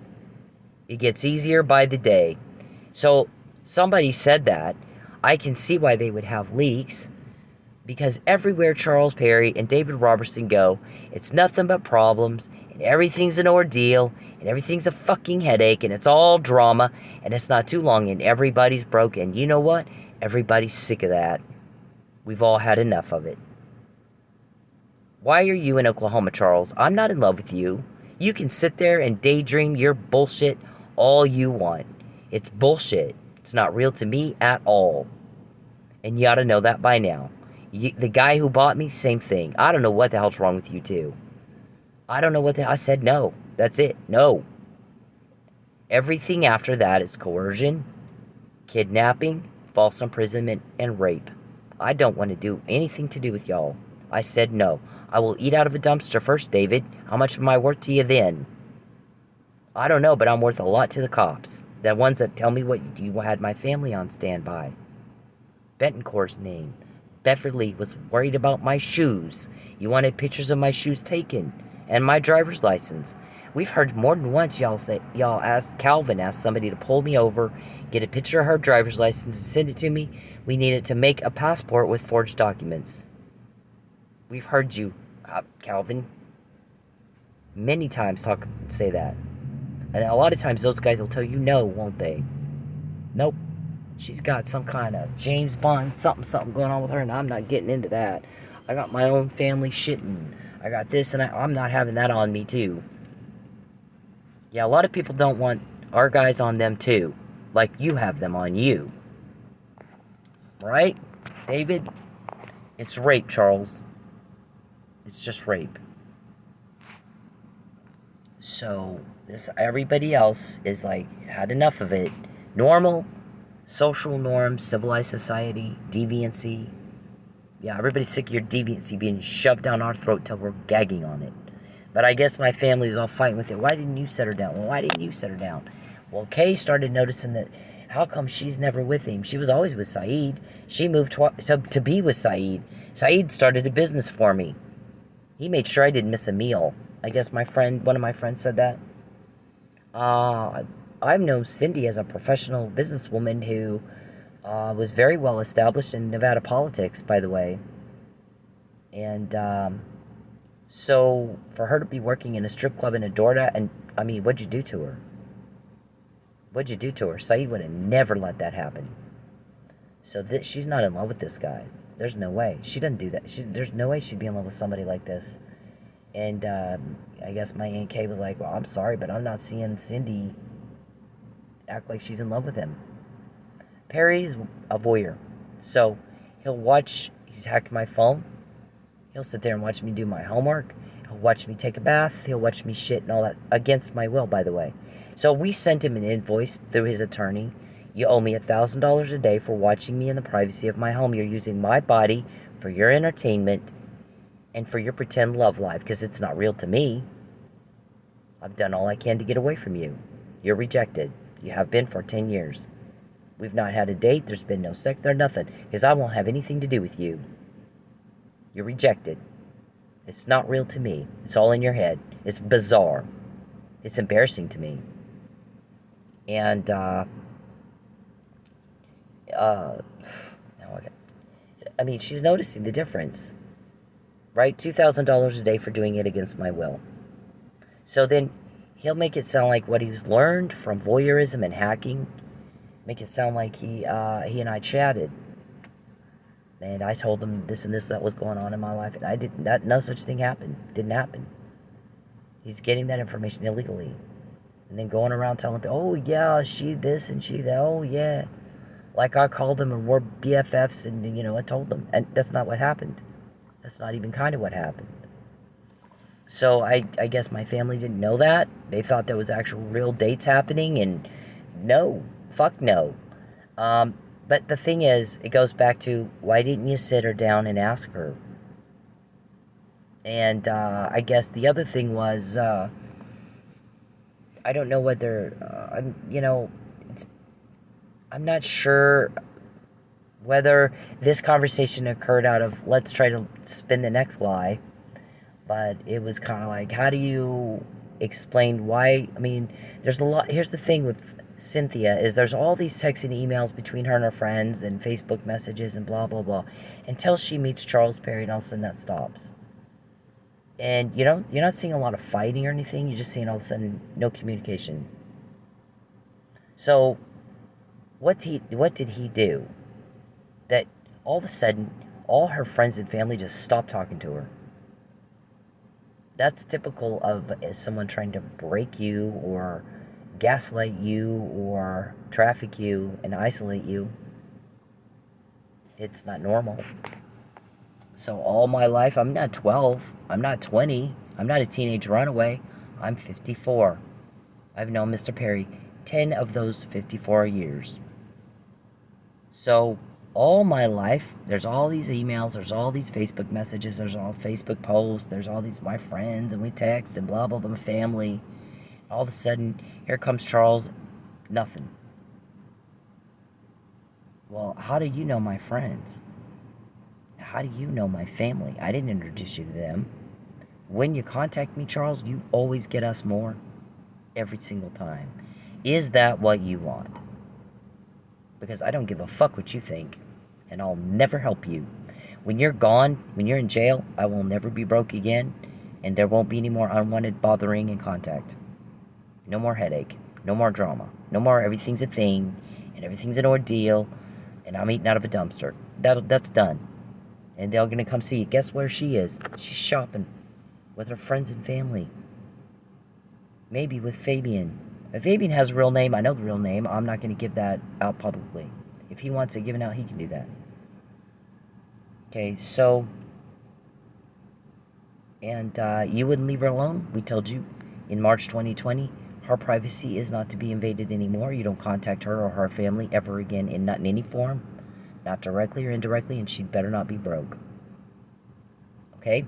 It gets easier by the day. So, somebody said that. I can see why they would have leaks. Because everywhere Charles Perry and David Robertson go, it's nothing but problems, and everything's an ordeal, and everything's a fucking headache, and it's all drama, and it's not too long, and everybody's broken. You know what? Everybody's sick of that. We've all had enough of it. Why are you in Oklahoma, Charles? I'm not in love with you. You can sit there and daydream your bullshit all you want. It's bullshit. It's not real to me at all. And you ought to know that by now. The guy who bought me, same thing. I don't know what the hell's wrong with you two. I don't know what I said no. That's it. No. Everything after that is coercion, kidnapping, false imprisonment, and rape. I don't want to do anything to do with y'all. I said no. I will eat out of a dumpster first, David. How much am I worth to you then? I don't know, but I'm worth a lot to the cops. The ones that tell me what you had my family on standby. Betancourt's name. Beverly was worried about my shoes. You wanted pictures of my shoes taken. And my driver's license. We've heard more than once y'all asked, Calvin asked somebody to pull me over, get a picture of her driver's license and send it to me. We needed to make a passport with forged documents. We've heard you, Calvin, many times say that. And a lot of times those guys will tell you no, won't they? Nope. She's got some kind of James Bond something going on with her, and I'm not getting into that. I got my own family shit, and I got this, and I'm not having that on me too. Yeah, a lot of people don't want our guys on them too. Like you have them on you. Right? David? It's rape, Charles. It's just rape. So, everybody else is like, had enough of it. Normal, social norms, civilized society, deviancy. Yeah, everybody's sick of your deviancy being shoved down our throat till we're gagging on it. But I guess my family was all fighting with it. Why didn't you set her down? Well, why didn't you set her down? Well, Kay started noticing that, how come she's never with him? She was always with Saeed. She moved to be with Saeed. Saeed started a business for me. He made sure I didn't miss a meal. I guess one of my friends said that. I've known Cindy as a professional businesswoman who was very well established in Nevada politics, by the way. And so for her to be working in a strip club in a DoorDash, and I mean, what'd you do to her? What'd you do to her? Saeed would have never let that happen. So she's not in love with this guy. There's no way. She doesn't do that. There's no way she'd be in love with somebody like this. And I guess my Aunt Kay was like, well, I'm sorry, but I'm not seeing Cindy act like she's in love with him. Perry is a voyeur. So he's hacked my phone. He'll sit there and watch me do my homework. He'll watch me take a bath. He'll watch me shit and all that, against my will, by the way. So we sent him an invoice through his attorney. You owe me $1,000 a day for watching me in the privacy of my home. You're using my body for your entertainment and for your pretend love life, because it's not real to me. I've done all I can to get away from you. You're rejected. You have been for 10 years. We've not had a date. There's been no sex. There's nothing, because I won't have anything to do with you. You're rejected. It's not real to me. It's all in your head. It's bizarre. It's embarrassing to me. And, I mean, she's noticing the difference, right? $2,000 a day for doing it against my will. So then he'll make it sound like what he's learned from voyeurism and hacking, make it sound like he and I chatted. And I told him this and this that was going on in my life, and no such thing happened. Didn't happen. He's getting that information illegally. And then going around telling people, oh yeah, she this and she that, oh yeah. Like I called them and we're BFFs, and I told them. And that's not what happened. That's not even kind of what happened. So I guess my family didn't know that. They thought there was actual real dates happening, and no, fuck no. But the thing is, it goes back to, why didn't you sit her down and ask her? And I guess the other thing was, I don't know whether, I'm not sure whether this conversation occurred out of, let's try to spin the next lie. But it was kind of like, how do you explain why? I mean, there's a lot. Here's the thing with Cynthia is there's all these texts and emails between her and her friends and Facebook messages and blah, blah, blah, until she meets Charles Perry, and all of a sudden that stops. And you're not seeing a lot of fighting or anything. You're just seeing all of a sudden no communication. So what did he do that all of a sudden all her friends and family just stopped talking to her? That's typical of someone trying to break you or gaslight you or traffic you and isolate you. It's not normal. So all my life, I'm not 12, I'm not 20, I'm not a teenage runaway, I'm 54. I've known Mr. Perry 10 of those 54 years. So all my life, there's all these emails, there's all these Facebook messages, there's all Facebook posts, there's all these my friends, and we text and blah, blah, blah, my family. All of a sudden, here comes Charles, nothing. Well, how do you know my friends? How do you know my family? I didn't introduce you to them. When you contact me, Charles, you always get us more. Every single time. Is that what you want? Because I don't give a fuck what you think. And I'll never help you. When you're gone, when you're in jail, I will never be broke again. And there won't be any more unwanted bothering and contact. No more headache. No more drama. No more everything's a thing. And everything's an ordeal. And I'm eating out of a dumpster. That's done. And they're going to come see you. Guess where she is? She's shopping. With her friends and family. Maybe with Fabian. If Fabian has a real name, I know the real name. I'm not going to give that out publicly. If he wants it given out, he can do that. Okay, so... And you wouldn't leave her alone? We told you in March 2020, her privacy is not to be invaded anymore. You don't contact her or her family ever again, not in any form. Not directly or indirectly, and she'd better not be broke. Okay?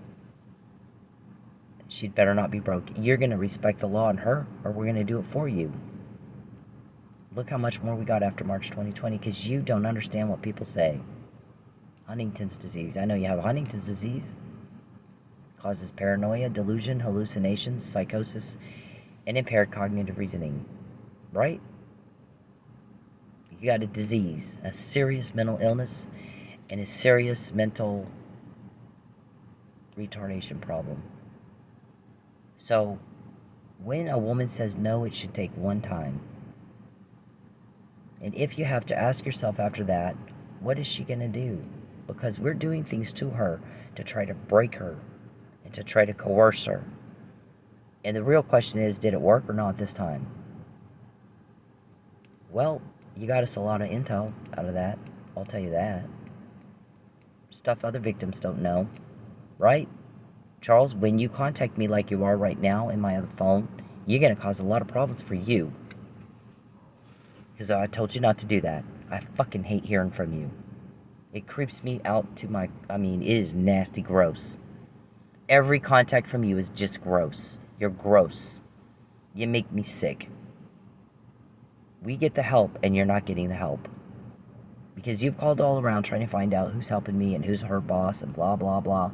She'd better not be broke. You're going to respect the law on her, or we're going to do it for you. Look how much more we got after March 2020, because you don't understand what people say. Huntington's disease. I know you have Huntington's disease. Causes paranoia, delusion, hallucinations, psychosis, and impaired cognitive reasoning. Right? You got a disease, a serious mental illness, and a serious mental retardation problem. So, when a woman says no, it should take one time. And if you have to ask yourself after that, what is she going to do? Because we're doing things to her to try to break her and to try to coerce her. And the real question is, did it work or not this time? Well, you got us a lot of intel out of that. I'll tell you that. Stuff other victims don't know. Right? Charles, when you contact me like you are right now in my other phone, you're going to cause a lot of problems for you. Because I told you not to do that. I fucking hate hearing from you. It creeps me out to my... it is nasty gross. Every contact from you is just gross. You're gross. You make me sick. We get the help, and you're not getting the help. Because you've called all around trying to find out who's helping me and who's her boss and blah, blah, blah.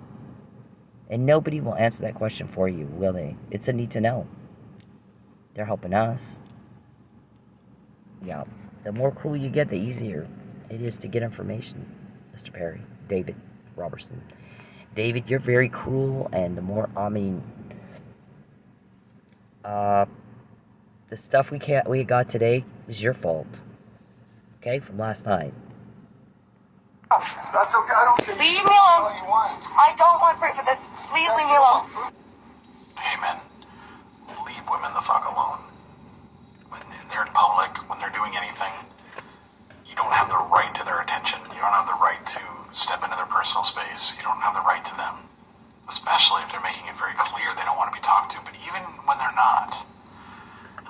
And nobody will answer that question for you, will they? It's a need to know. They're helping us. Yeah. The more cruel you get, the easier it is to get information. Mr. Perry. David Robertson. David, you're very cruel, and the more, the stuff we got today is your fault. Okay? From last night. That's okay. I don't care. Leave me alone. I don't want to pray for this. Please leave me alone. Hey, men. Leave women the fuck alone. When they're in public, when they're doing anything, you don't have the right to their attention. You don't have the right to step into their personal space. You don't have the right to them. Especially if they're making it very clear they don't want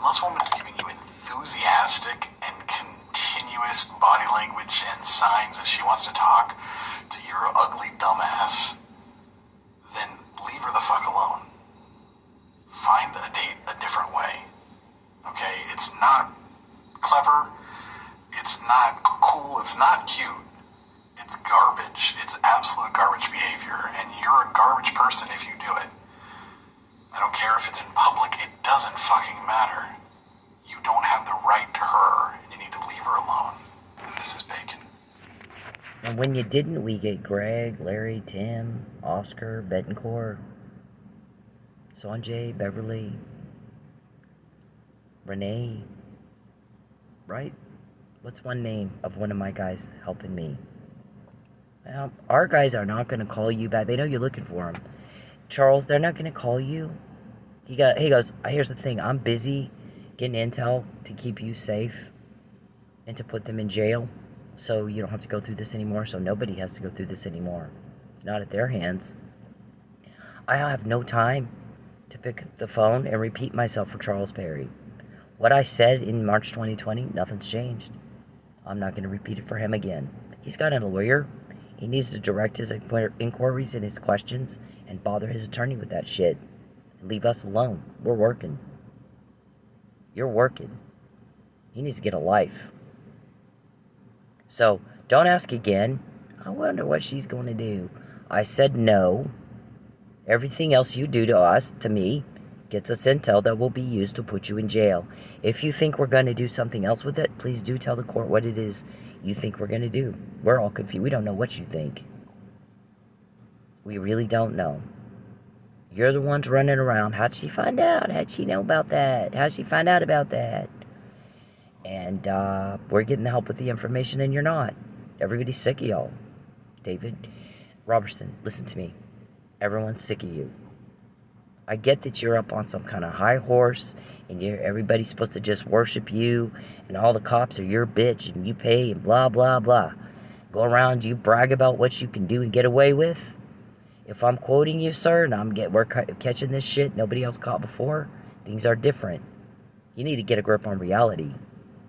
unless a woman is giving you enthusiastic and continuous body language and signs that she wants to talk to your ugly dumbass, then leave her the fuck alone. Find a date a different way. Okay? It's not clever. It's not cool. It's not cute. It's garbage. It's absolute garbage behavior. And you're a garbage person if you do it. I don't care if it's in public. It doesn't fucking matter. You don't have the right to her, and you need to leave her alone. And this is bacon. And when you didn't, we get Greg, Larry, Tim, Oscar, Betancourt, Sanjay, Beverly, Renee, right? What's one name of one of my guys helping me? Well, our guys are not going to call you back. They know you're looking for them. Charles, they're not going to call you. He goes, here's the thing. I'm busy getting intel to keep you safe and to put them in jail so you don't have to go through this anymore, so nobody has to go through this anymore. Not at their hands. I have no time to pick up the phone and repeat myself for Charles Perry. What I said in March 2020, nothing's changed. I'm not going to repeat it for him again. He's got a lawyer. He needs to direct his inquiries and his questions and bother his attorney with that shit. And leave us alone. We're working. You're working. He needs to get a life. So, don't ask again. I wonder what she's going to do. I said no. Everything else you do to us, to me, gets us intel that will be used to put you in jail. If you think we're going to do something else with it, please do tell the court what it is you think we're going to do. We're all confused. We don't know what you think. We really don't know. You're the ones running around. How'd she find out? How'd she know about that? How'd she find out about that? And we're getting the help with the information, and you're not. Everybody's sick of y'all. David Robertson, listen to me. Everyone's sick of you. I get that you're up on some kind of high horse, and everybody's supposed to just worship you, and all the cops are your bitch, and you pay, and blah, blah, blah. Go around, you brag about what you can do and get away with. If I'm quoting you, sir, and we're catching this shit nobody else caught before, things are different. You need to get a grip on reality.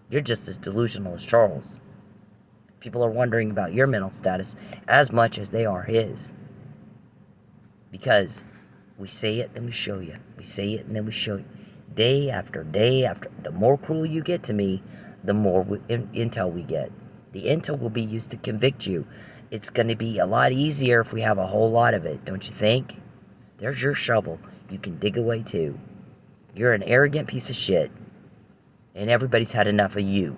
You're just as delusional as Charles. People are wondering about your mental status as much as they are his. Because we say it, then we show you. We say it, and then we show you. Day after day after. The more cruel you get to me, the more intel we get. The intel will be used to convict you. It's going to be a lot easier if we have a whole lot of it, don't you think? There's your shovel. You can dig away too. You're an arrogant piece of shit. And everybody's had enough of you.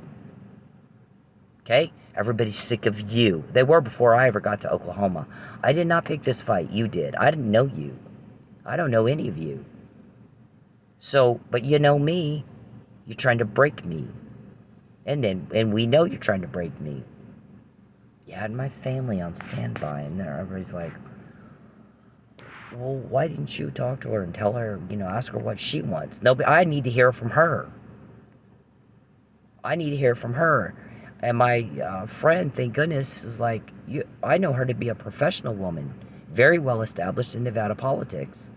Okay? Everybody's sick of you. They were before I ever got to Oklahoma. I did not pick this fight. You did. I didn't know you. I don't know any of you. So, but you know me. You're trying to break me. And we know you're trying to break me. You had my family on standby, and there everybody's like, well, why didn't you talk to her and tell her, ask her what she wants? No, but I need to hear from her. I need to hear from her. And my friend, thank goodness, is like, I know her to be a professional woman, very well established in Nevada politics.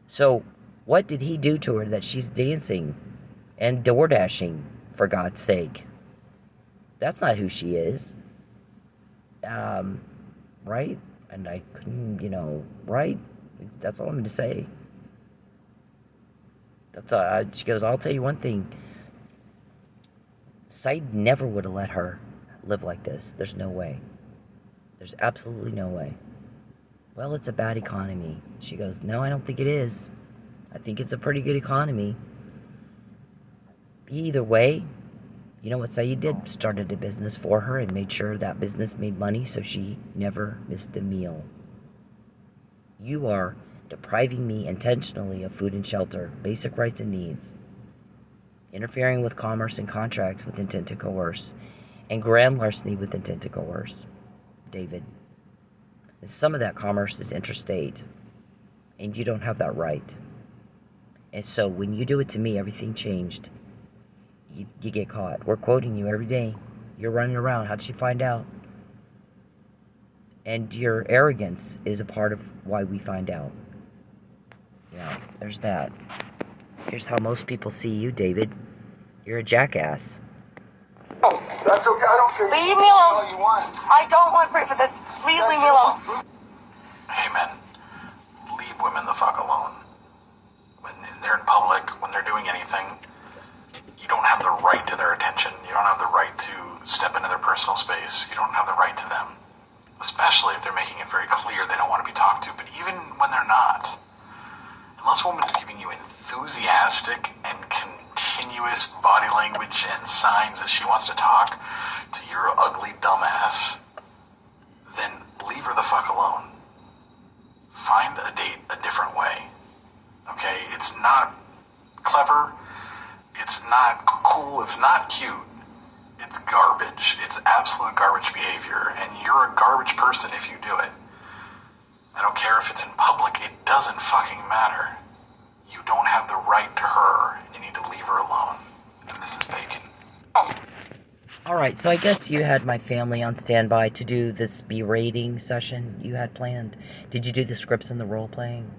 So, what did he do to her that she's dancing and door dashing, for God's sake? That's not who she is. Right? And I couldn't, right? That's all I'm going to say. That's all. She goes, I'll tell you one thing. Said never would have let her live like this. There's no way. There's absolutely no way. Well, it's a bad economy. She goes, no, I don't think it is. I think it's a pretty good economy. Either way, you know what Said did? Started a business for her and made sure that business made money so she never missed a meal. You are depriving me intentionally of food and shelter, basic rights and needs, interfering with commerce and contracts with intent to coerce, and grand larceny with intent to coerce. David, some of that commerce is interstate, and you don't have that right. And so when you do it to me, everything changed. You get caught. We're quoting you every day. You're running around. How'd she find out? And your arrogance is a part of why we find out. Yeah, there's that. Here's how most people see you, David. You're a jackass. Oh, that's okay. I don't care. Leave me alone. All you want. I don't want to pray for this. Please leave me alone. Hey, men, leave women the fuck alone. When they're in public, when they're doing anything, you don't have the right to their attention. You don't have the right to step into their personal space. You don't have the right to them. Especially if they're making it very clear they don't want to be talked to. But even when they're not, unless a woman is giving you enthusiastic and continuous body language and signs that she wants to talk to your ugly dumbass, then leave her the fuck alone. Find a date a different way. Okay? It's not clever. It's not cool. It's not cute. It's garbage. It's absolute garbage behavior, and you're a garbage person if you do it. I don't care if it's in public. It doesn't fucking matter. You don't have the right to her, and you need to leave her alone. And this is bacon. Alright, so I guess you had my family on standby to do this berating session you had planned. Did you do the scripts and the role-playing?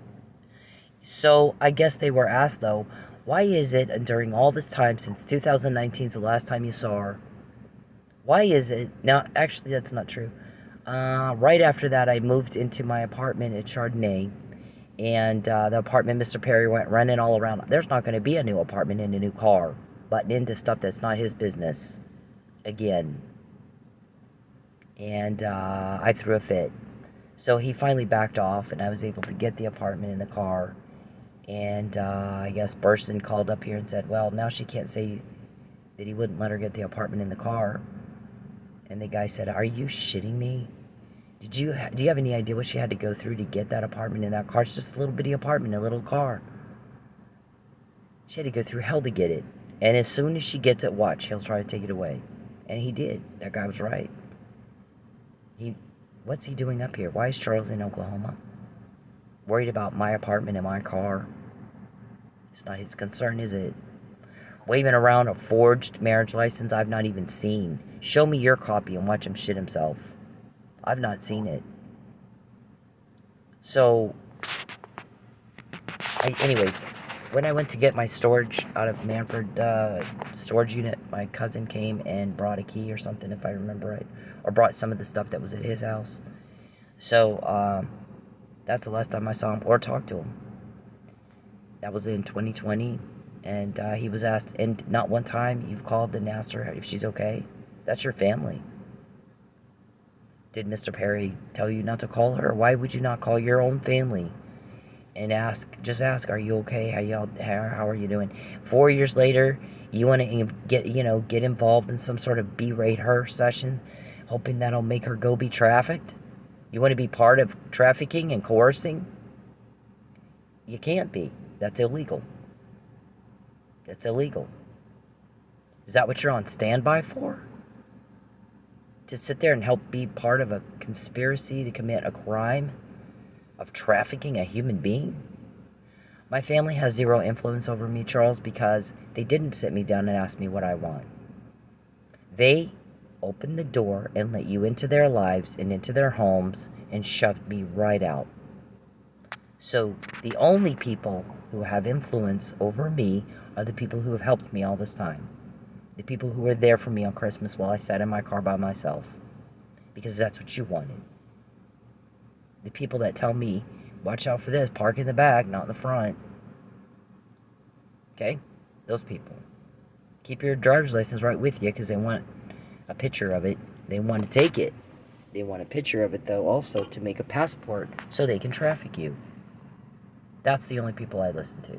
So, I guess they were asked, though, why is it, during all this time, since 2019 is the last time you saw her, why is it, now, actually, that's not true. Right after that, I moved into my apartment at Chardonnay, and the apartment, Mr. Perry went running all around. There's not going to be a new apartment and a new car, butting into stuff that's not his business, again. And I threw a fit. So he finally backed off, and I was able to get the apartment and the car. And I guess Burson called up here and said, well, now she can't say that he wouldn't let her get the apartment and the car. And the guy said, are you shitting me? Do you have any idea what she had to go through to get that apartment and that car? It's just a little bitty apartment, a little car. She had to go through hell to get it. And as soon as she gets it, watch, he'll try to take it away. And he did. That guy was right. What's he doing up here? Why is Charles in Oklahoma? Worried about my apartment and my car? It's not his concern, is it? Waving around a forged marriage license I've not even seen. Show me your copy and watch him shit himself. I've not seen it. So, anyways, when I went to get my storage out of Manford storage unit, my cousin came and brought a key or something, if I remember right. Or brought some of the stuff that was at his house. So, that's the last time I saw him or talked to him. That was in 2020. And he was asked, and not one time you've called and asked her if she's okay. That's your family. Did Mr. Perry tell you not to call her? Why would you not call your own family and just ask, are you okay? How are you doing? 4 years later, you want to get involved in some sort of berate her session, hoping that'll make her go be trafficked? You want to be part of trafficking and coercing? You can't be. That's illegal. That's illegal. Is that what you're on standby for? To sit there and help be part of a conspiracy to commit a crime of trafficking a human being? My family has zero influence over me, Charles, because they didn't sit me down and ask me what I want. They opened the door and let you into their lives and into their homes and shoved me right out. So the only people who have influence over me are the people who have helped me all this time. The people who were there for me on Christmas while I sat in my car by myself. Because that's what you wanted. The people that tell me, watch out for this, park in the back, not in the front. Okay? Those people. Keep your driver's license right with you because they want a picture of it. They want to take it. They want a picture of it, though, also to make a passport so they can traffic you. That's the only people I listen to.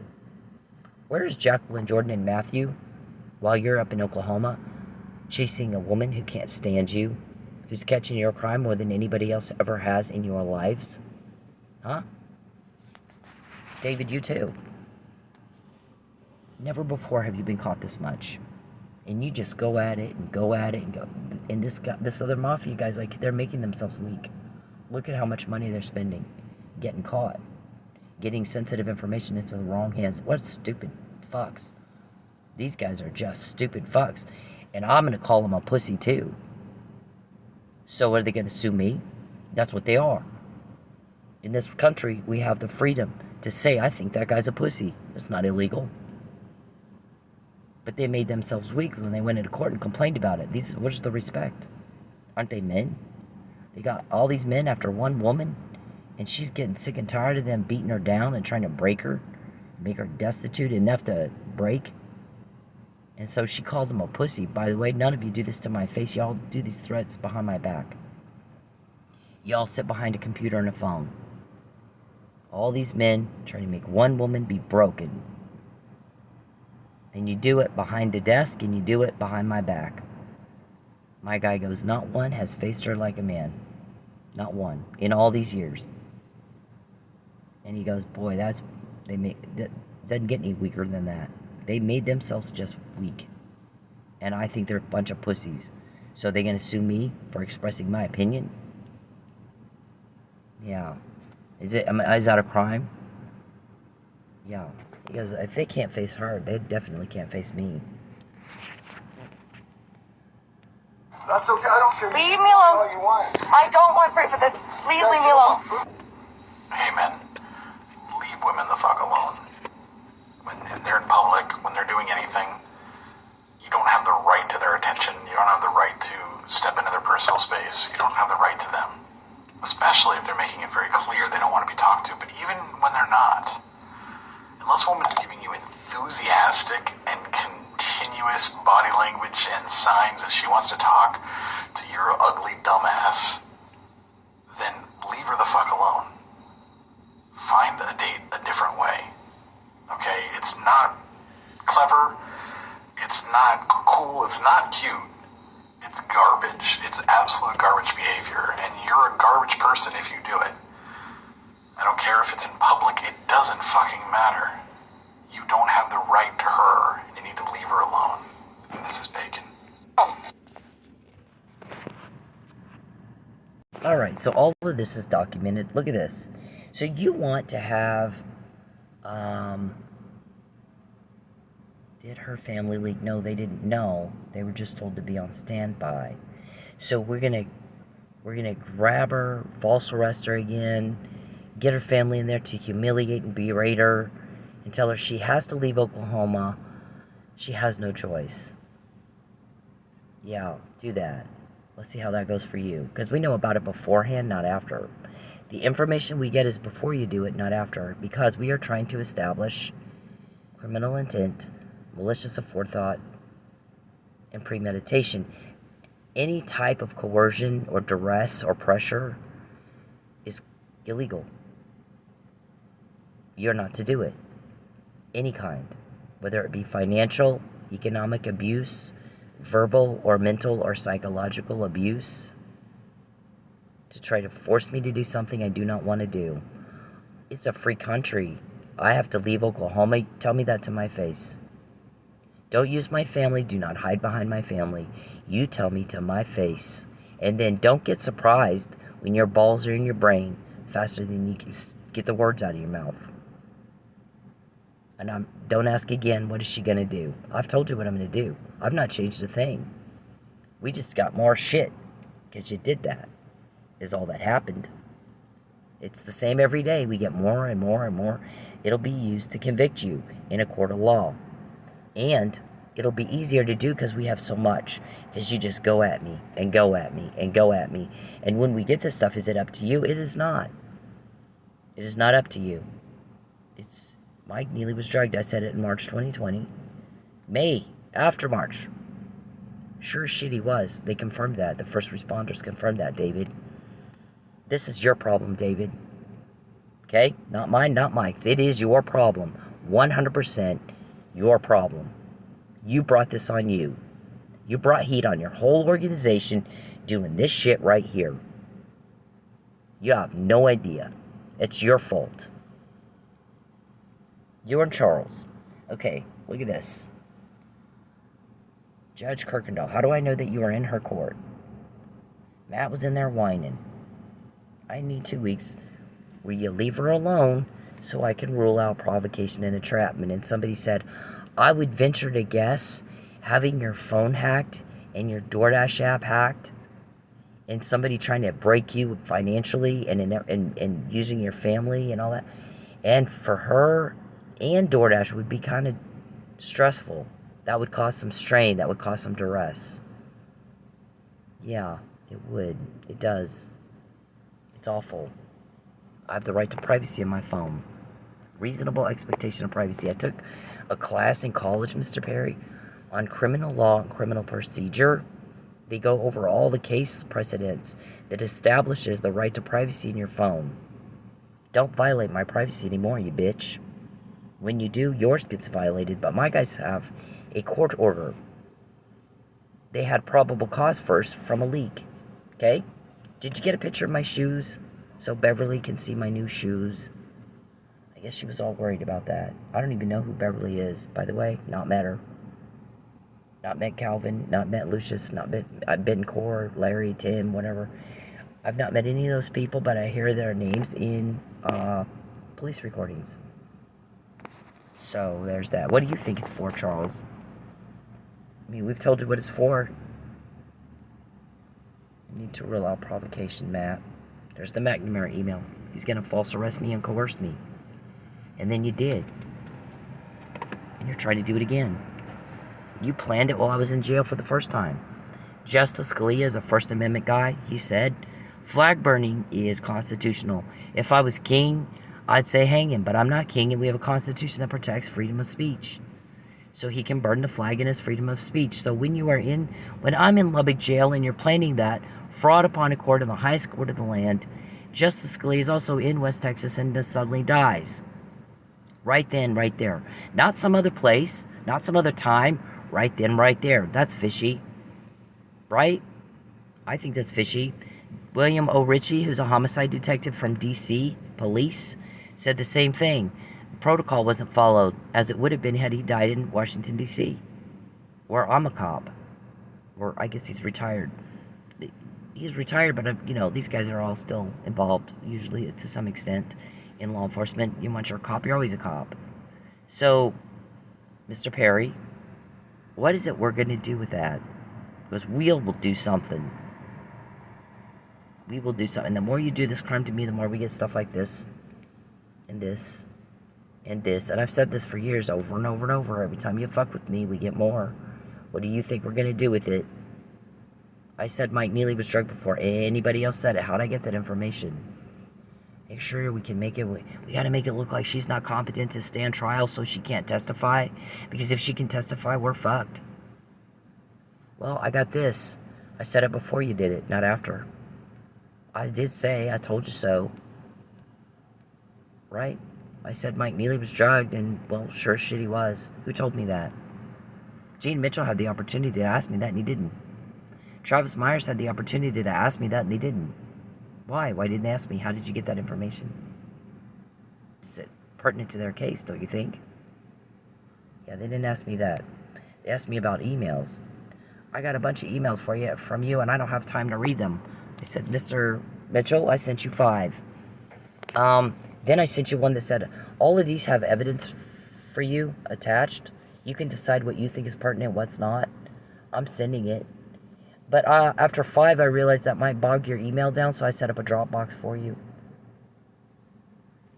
Where is Jacqueline, Jordan, and Matthew while you're up in Oklahoma chasing a woman who can't stand you, who's catching your crime more than anybody else ever has in your lives? Huh? David, you too. Never before have you been caught this much. And you just go at it and go at it and go. And this other mafia guys, like, they're making themselves weak. Look at how much money they're spending getting caught. Getting sensitive information into the wrong hands. What stupid fucks. These guys are just stupid fucks. And I'm going to call them a pussy too. So are they going to sue me? That's what they are. In this country, we have the freedom to say, I think that guy's a pussy. It's not illegal. But they made themselves weak when they went into court and complained about it. Where's the respect? Aren't they men? They got all these men after one woman, and she's getting sick and tired of them beating her down and trying to break her, make her destitute enough to break. And so she called him a pussy. By the way, none of you do this to my face. Y'all do these threats behind my back. Y'all sit behind a computer and a phone. All these men trying to make one woman be broken. And you do it behind a desk, and you do it behind my back. My guy goes, not one has faced her like a man. Not one. In all these years. And he goes, boy, that doesn't get any weaker than that. They made themselves just weak. And I think they're a bunch of pussies. So they're going to sue me for expressing my opinion? Yeah. Is that a crime? Yeah. Because if they can't face her, they definitely can't face me. That's okay. I don't care. Leave me alone. All you want. I don't want to pray for this. Please leave me alone. Hey, men, leave women the fuck alone. When they're in public, when they're doing anything, you don't have the right to their attention. You don't have the right to step into their personal space. You don't have the right to them. Especially if they're making it very clear they don't want to be talked to. But even when they're not, unless a woman is giving you enthusiastic and continuous body language and signs that she wants to talk to your ugly dumbass, then leave her the fuck alone. Find a date a different way. Okay? It's not clever. It's not cool. It's not cute. It's garbage. It's absolute garbage behavior. And you're a garbage person if you do it. I don't care if it's in public. It doesn't fucking matter. You don't have the right to her. And you need to leave her alone. And this is Bacon. Alright, so all of this is documented. Look at this. So you want to have, did her family leak? No, they didn't know. They were just told to be on standby. So we're gonna grab her, false arrest her again, get her family in there to humiliate and berate her, and tell her she has to leave Oklahoma. She has no choice. Yeah, do that. Let's see how that goes for you. Because we know about it beforehand, not after. The information we get is before you do it, not after. Because we are trying to establish criminal intent, malicious aforethought, and premeditation. Any type of coercion or duress or pressure is illegal. You're not to do it. Any kind. Whether it be financial, economic abuse, verbal or mental or psychological abuse, to try to force me to do something I do not want to do. It's a free country. I have to leave Oklahoma. Tell me that to my face. Don't use my family. Do not hide behind my family. You tell me to my face. And then don't get surprised when your balls are in your brain faster than you can get the words out of your mouth. And don't ask again, what is she going to do? I've told you what I'm going to do. I've not changed a thing. We just got more shit because you did that, is all that happened. It's the same every day. We get more and more and more. It'll be used to convict you in a court of law. And it'll be easier to do because we have so much. Because you just go at me and go at me and go at me. And when we get this stuff, is it up to you? It is not. It is not up to you. It's Mike Neely was drugged. I said it in March 2020. May, after March. Sure as shit he was. They confirmed that. The first responders confirmed that, David. This is your problem, David. Okay? Not mine, not Mike's. It is your problem. 100% your problem. You brought this on you. You brought heat on your whole organization doing this shit right here. You have no idea. It's your fault. You and Charles. Okay, look at this. Judge Kirkendall, how do I know that you are in her court? Matt was in there whining. I need 2 weeks where you leave her alone so I can rule out provocation and entrapment. And somebody said, I would venture to guess having your phone hacked and your DoorDash app hacked and somebody trying to break you financially and using your family and all that. And for her and DoorDash would be kind of stressful. That would cause some strain. That would cause some duress. Yeah, it would. It does. It's awful. I have the right to privacy on my phone. Reasonable expectation of privacy. I took a class in college, Mr. Perry, on criminal law and criminal procedure. They go over all the case precedents that establishes the right to privacy in your phone. Don't violate my privacy anymore, you bitch. When you do, yours gets violated, but my guys have a court order. They had probable cause first from a leak. Okay? Did you get a picture of my shoes so Beverly can see my new shoes? I guess she was all worried about that. I don't even know who Beverly is, by the way. Not met her. Not met Calvin. Not met Lucius. Not met Ben Core, Larry, Tim, whatever. I've not met any of those people, but I hear their names in police recordings. So there's that. What do you think it's for, Charles? I mean, we've told you what it's for. You need to rule out provocation, Matt. There's the McNamara email. He's going to false arrest me and coerce me. And then you did. And you're trying to do it again. You planned it while I was in jail for the first time. Justice Scalia is a First Amendment guy. He said, flag burning is constitutional. If I was king, I'd say hang him. But I'm not king, and we have a constitution that protects freedom of speech. So he can burn the flag in his freedom of speech. So when I'm in Lubbock jail and you're planning that, fraud upon a court in the highest court of the land, Justice Scalia is also in West Texas and just suddenly dies. Right then, right there. Not some other place, not some other time, right then, right there. That's fishy. Right? I think that's fishy. William O. Ritchie, who's a homicide detective from D.C. police, said the same thing. The protocol wasn't followed, as it would have been had he died in Washington, D.C. Where I'm a cop. Or I guess he's retired. He's retired, but, these guys are all still involved, usually to some extent, in law enforcement. Once you're a cop, you're always a cop. So, Mr. Perry, what is it we're going to do with that? Because we will do something. We will do something. The more you do this crime to me, the more we get stuff like this, and this, and this. And I've said this for years, over and over and over. Every time you fuck with me, we get more. What do you think we're going to do with it? I said Mike Neely was drugged before anybody else said it. How'd I get that information? Make sure we can make it. We got to make it look like she's not competent to stand trial, so she can't testify. Because if she can testify, we're fucked. Well, I got this. I said it before you did it, not after. I did say, I told you so. Right? I said Mike Neely was drugged, and, well, sure as shit he was. Who told me that? Gene Mitchell had the opportunity to ask me that, and he didn't. Travis Myers had the opportunity to ask me that, and they didn't. Why? Why didn't they ask me? How did you get that information? Is it pertinent to their case, don't you think? Yeah, they didn't ask me that. They asked me about emails. I got a bunch of emails from you, and I don't have time to read them. I said, Mr. Mitchell, I sent you 5. Then I sent you one that said, all of these have evidence for you attached. You can decide what you think is pertinent, what's not. I'm sending it. But after 5, I realized that might bog your email down, so I set up a Dropbox for you.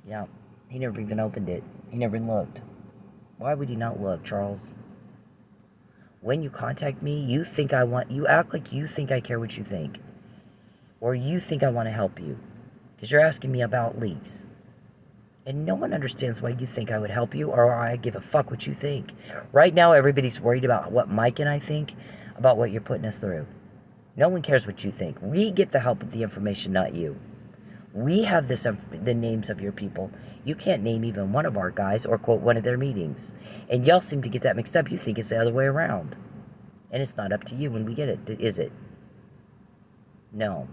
Yeah, he never even opened it. He never looked. Why would he not look, Charles? When you contact me, you act like you think I care what you think. Or you think I want to help you. Because you're asking me about leaks. And no one understands why you think I would help you, or I give a fuck what you think. Right now, everybody's worried about what Mike and I think about what you're putting us through. No one cares what you think. We get the help of the information, not you. We have the names of your people. You can't name even one of our guys or quote one of their meetings. And y'all seem to get that mixed up. You think it's the other way around. And it's not up to you when we get it, is it? No.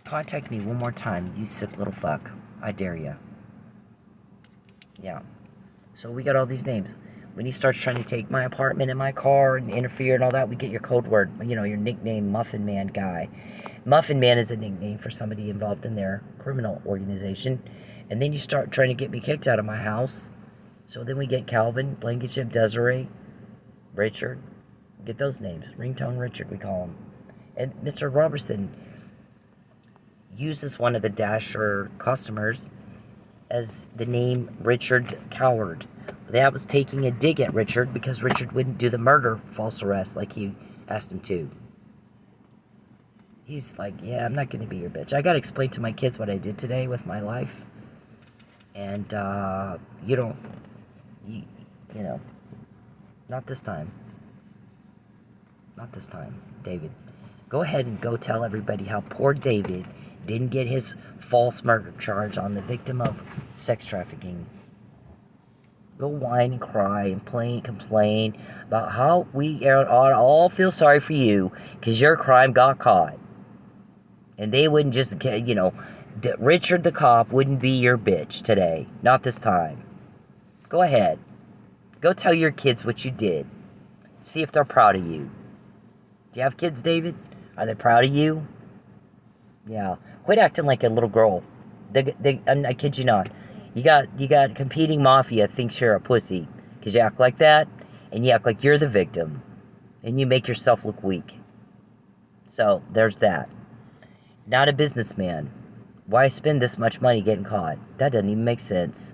Contact me one more time, you sick little fuck. I dare you. Yeah. So we got all these names. When he starts trying to take my apartment and my car and interfere and all that, we get your code word, your nickname, Muffin Man guy. Muffin Man is a nickname for somebody involved in their criminal organization. And then you start trying to get me kicked out of my house. So then we get Calvin, Blankenship, Desiree, Richard. Get those names. Ringtone Richard, we call him. And Mr. Robertson uses one of the Dasher customers as the name Richard Coward. that was taking a dig at Richard because Richard wouldn't do the murder false arrest like he asked him to. He's like, yeah, I'm not going to be your bitch. I got to explain to my kids what I did today with my life. And, you know, not this time. Not this time, David. Go ahead and go tell everybody how poor David didn't get his false murder charge on the victim of sex trafficking. Go whine and cry and complain about how we all feel sorry for you because your crime got caught. And they wouldn't just, you know, Richard the cop wouldn't be your bitch today. Not this time. Go ahead. Go tell your kids what you did. See if they're proud of you. Do you have kids, David? Are they proud of you? Yeah. Quit acting like a little girl. I kid you not. You got competing mafia thinks you're a pussy. Because you act like that. And you act like you're the victim. And you make yourself look weak. So, there's that. Not a businessman. Why spend this much money getting caught? That doesn't even make sense.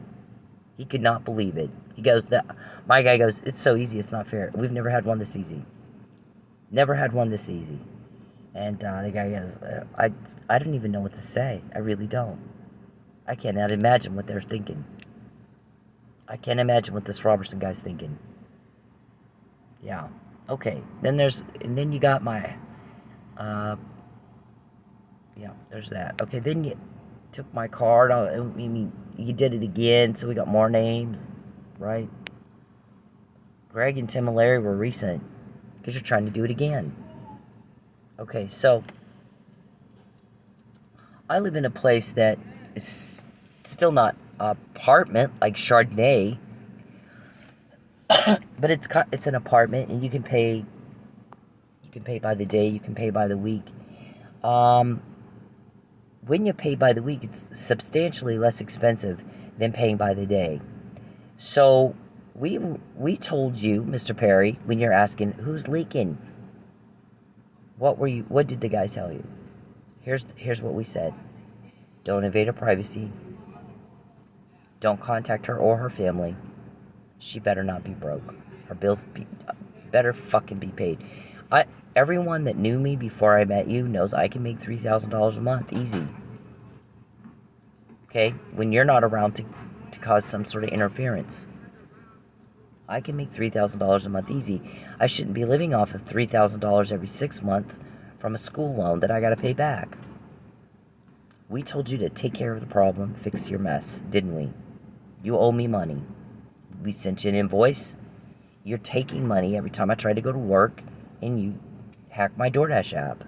He could not believe it. He goes, my guy goes, it's so easy, it's not fair. We've never had one this easy. Never had one this easy. And the guy goes, I don't even know what to say. I really don't. I cannot imagine what they're thinking. I can't imagine what this Robertson guy's thinking. Yeah. Okay. And then you got my, yeah, there's that. Okay, then you took my card. I mean, you did it again, so we got more names, right? Greg and Tim and Larry were recent, because you're trying to do it again. Okay, so I live in a place that is still not an apartment like Chardonnay, but it's an apartment, and you can pay by the day, you can pay by the week. When you pay by the week, it's substantially less expensive than paying by the day. So we told you, Mr. Perry, when you're asking who's leaking, what did the guy tell you? Here's what we said. Don't invade her privacy. Don't contact her or her family. She better not be broke. Her bills better fucking be paid. Everyone that knew me before I met you knows I can make $3,000 a month, easy. Okay? When you're not around to cause some sort of interference. I can make $3,000 a month, easy. I shouldn't be living off of $3,000 every 6 months from a school loan that I gotta pay back. We told you to take care of the problem, fix your mess, didn't we? You owe me money. We sent you an invoice. You're taking money every time I try to go to work, and you hack my DoorDash app.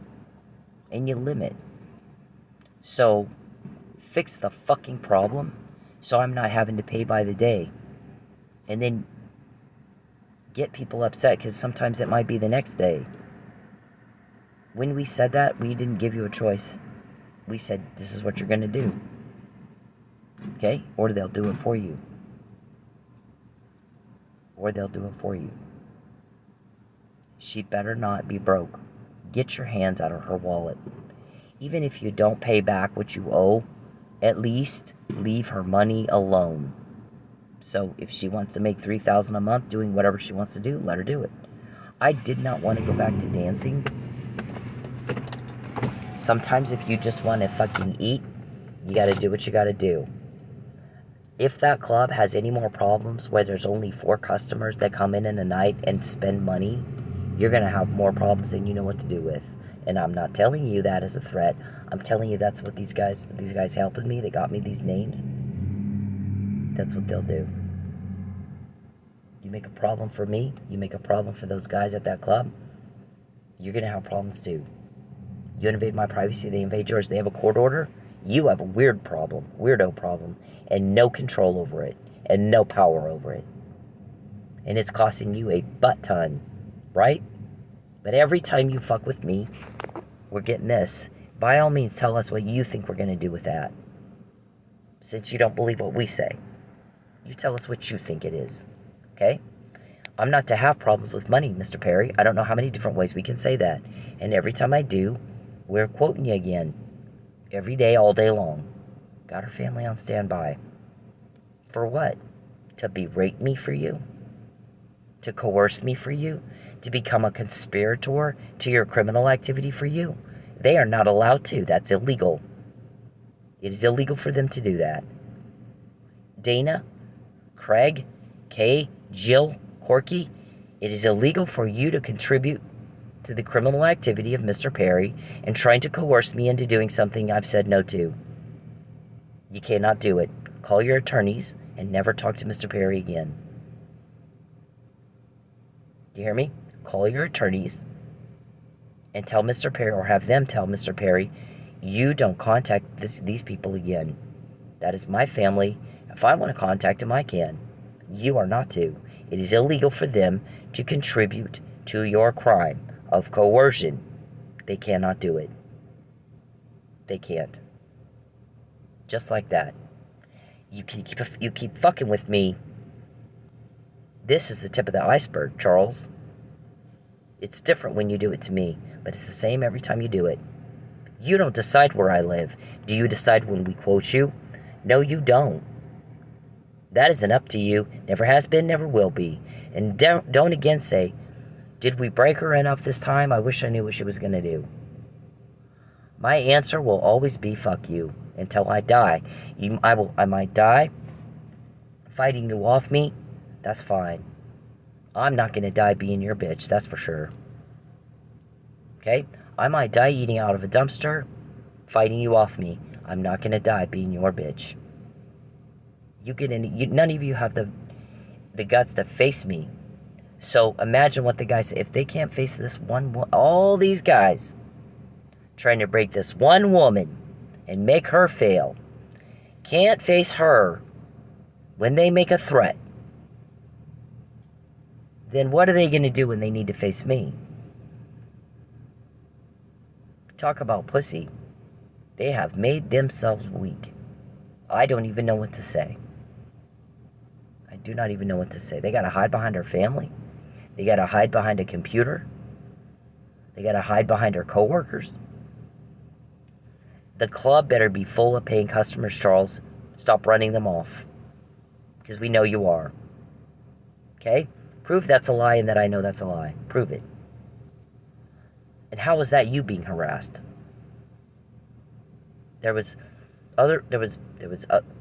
And you limit. So, fix the fucking problem so I'm not having to pay by the day. And then get people upset because sometimes it might be the next day. When we said that, we didn't give you a choice. We said, this is what you're going to do. Okay? Or they'll do it for you. Or they'll do it for you. She better not be broke. Get your hands out of her wallet. Even if you don't pay back what you owe, at least leave her money alone. So if she wants to make $3,000 a month doing whatever she wants to do, let her do it. I did not want to go back to dancing. Sometimes if you just want to fucking eat, you got to do what you got to do. If that club has any more problems where there's only 4 customers that come in a night and spend money, you're going to have more problems than you know what to do with. And I'm not telling you that as a threat. I'm telling you that's what these guys helping me. They got me these names. That's what they'll do. You make a problem for me, you make a problem for those guys at that club, you're going to have problems too. You invade my privacy, they invade yours. They have a court order, you have a weirdo problem, and no control over it, and no power over it. And it's costing you a butt ton, right? But every time you fuck with me, we're getting this. By all means, tell us what you think we're going to do with that. Since you don't believe what we say. You tell us what you think it is. Okay? I'm not to have problems with money, Mr. Perry. I don't know how many different ways we can say that. And every time I do, we're quoting you again. Every day, all day long. Got her family on standby. For what? to berate me for you, to coerce me for you, to become a conspirator to your criminal activity for you. They are not allowed to. That's illegal. It is illegal for them to do that. Dana, Craig, Kay, Jill, Corky, it is illegal for you to contribute to the criminal activity of Mr. Perry and trying to coerce me into doing something I've said no to. You cannot do it. Call your attorneys and never talk to Mr. Perry again. Do you hear me? Call your attorneys and tell Mr. Perry, or have them tell Mr. Perry, you don't contact these people again. That is my family. If I want to contact them, I can. You are not to. It is illegal for them to contribute to your crime of coercion. They cannot do it. They can't. Just like that. You keep fucking with me. This is the tip of the iceberg, Charles. It's different when you do it to me, but it's the same every time you do it. You don't decide where I live. Do you decide when we quote you? No, you don't. That isn't up to you. Never has been, never will be. And don't again say, did we break her enough this time? I wish I knew what she was going to do. My answer will always be fuck you until I die. I might die fighting you off me. That's fine. I'm not going to die being your bitch. That's for sure. Okay? I might die eating out of a dumpster, fighting you off me. I'm not going to die being your bitch. None of you have the guts to face me. So imagine what the guys say. If they can't face this all these guys trying to break this one woman and make her fail, can't face her when they make a threat, then what are they going to do when they need to face me? Talk about pussy. They have made themselves weak. I don't even know what to say. I do not even know what to say. They got to hide behind her family. They got to hide behind a computer. They got to hide behind her coworkers. The club better be full of paying customers, Charles. Stop running them off. Because we know you are. Okay? Prove that's a lie and that I know that's a lie. Prove it. And how was that you being harassed? There was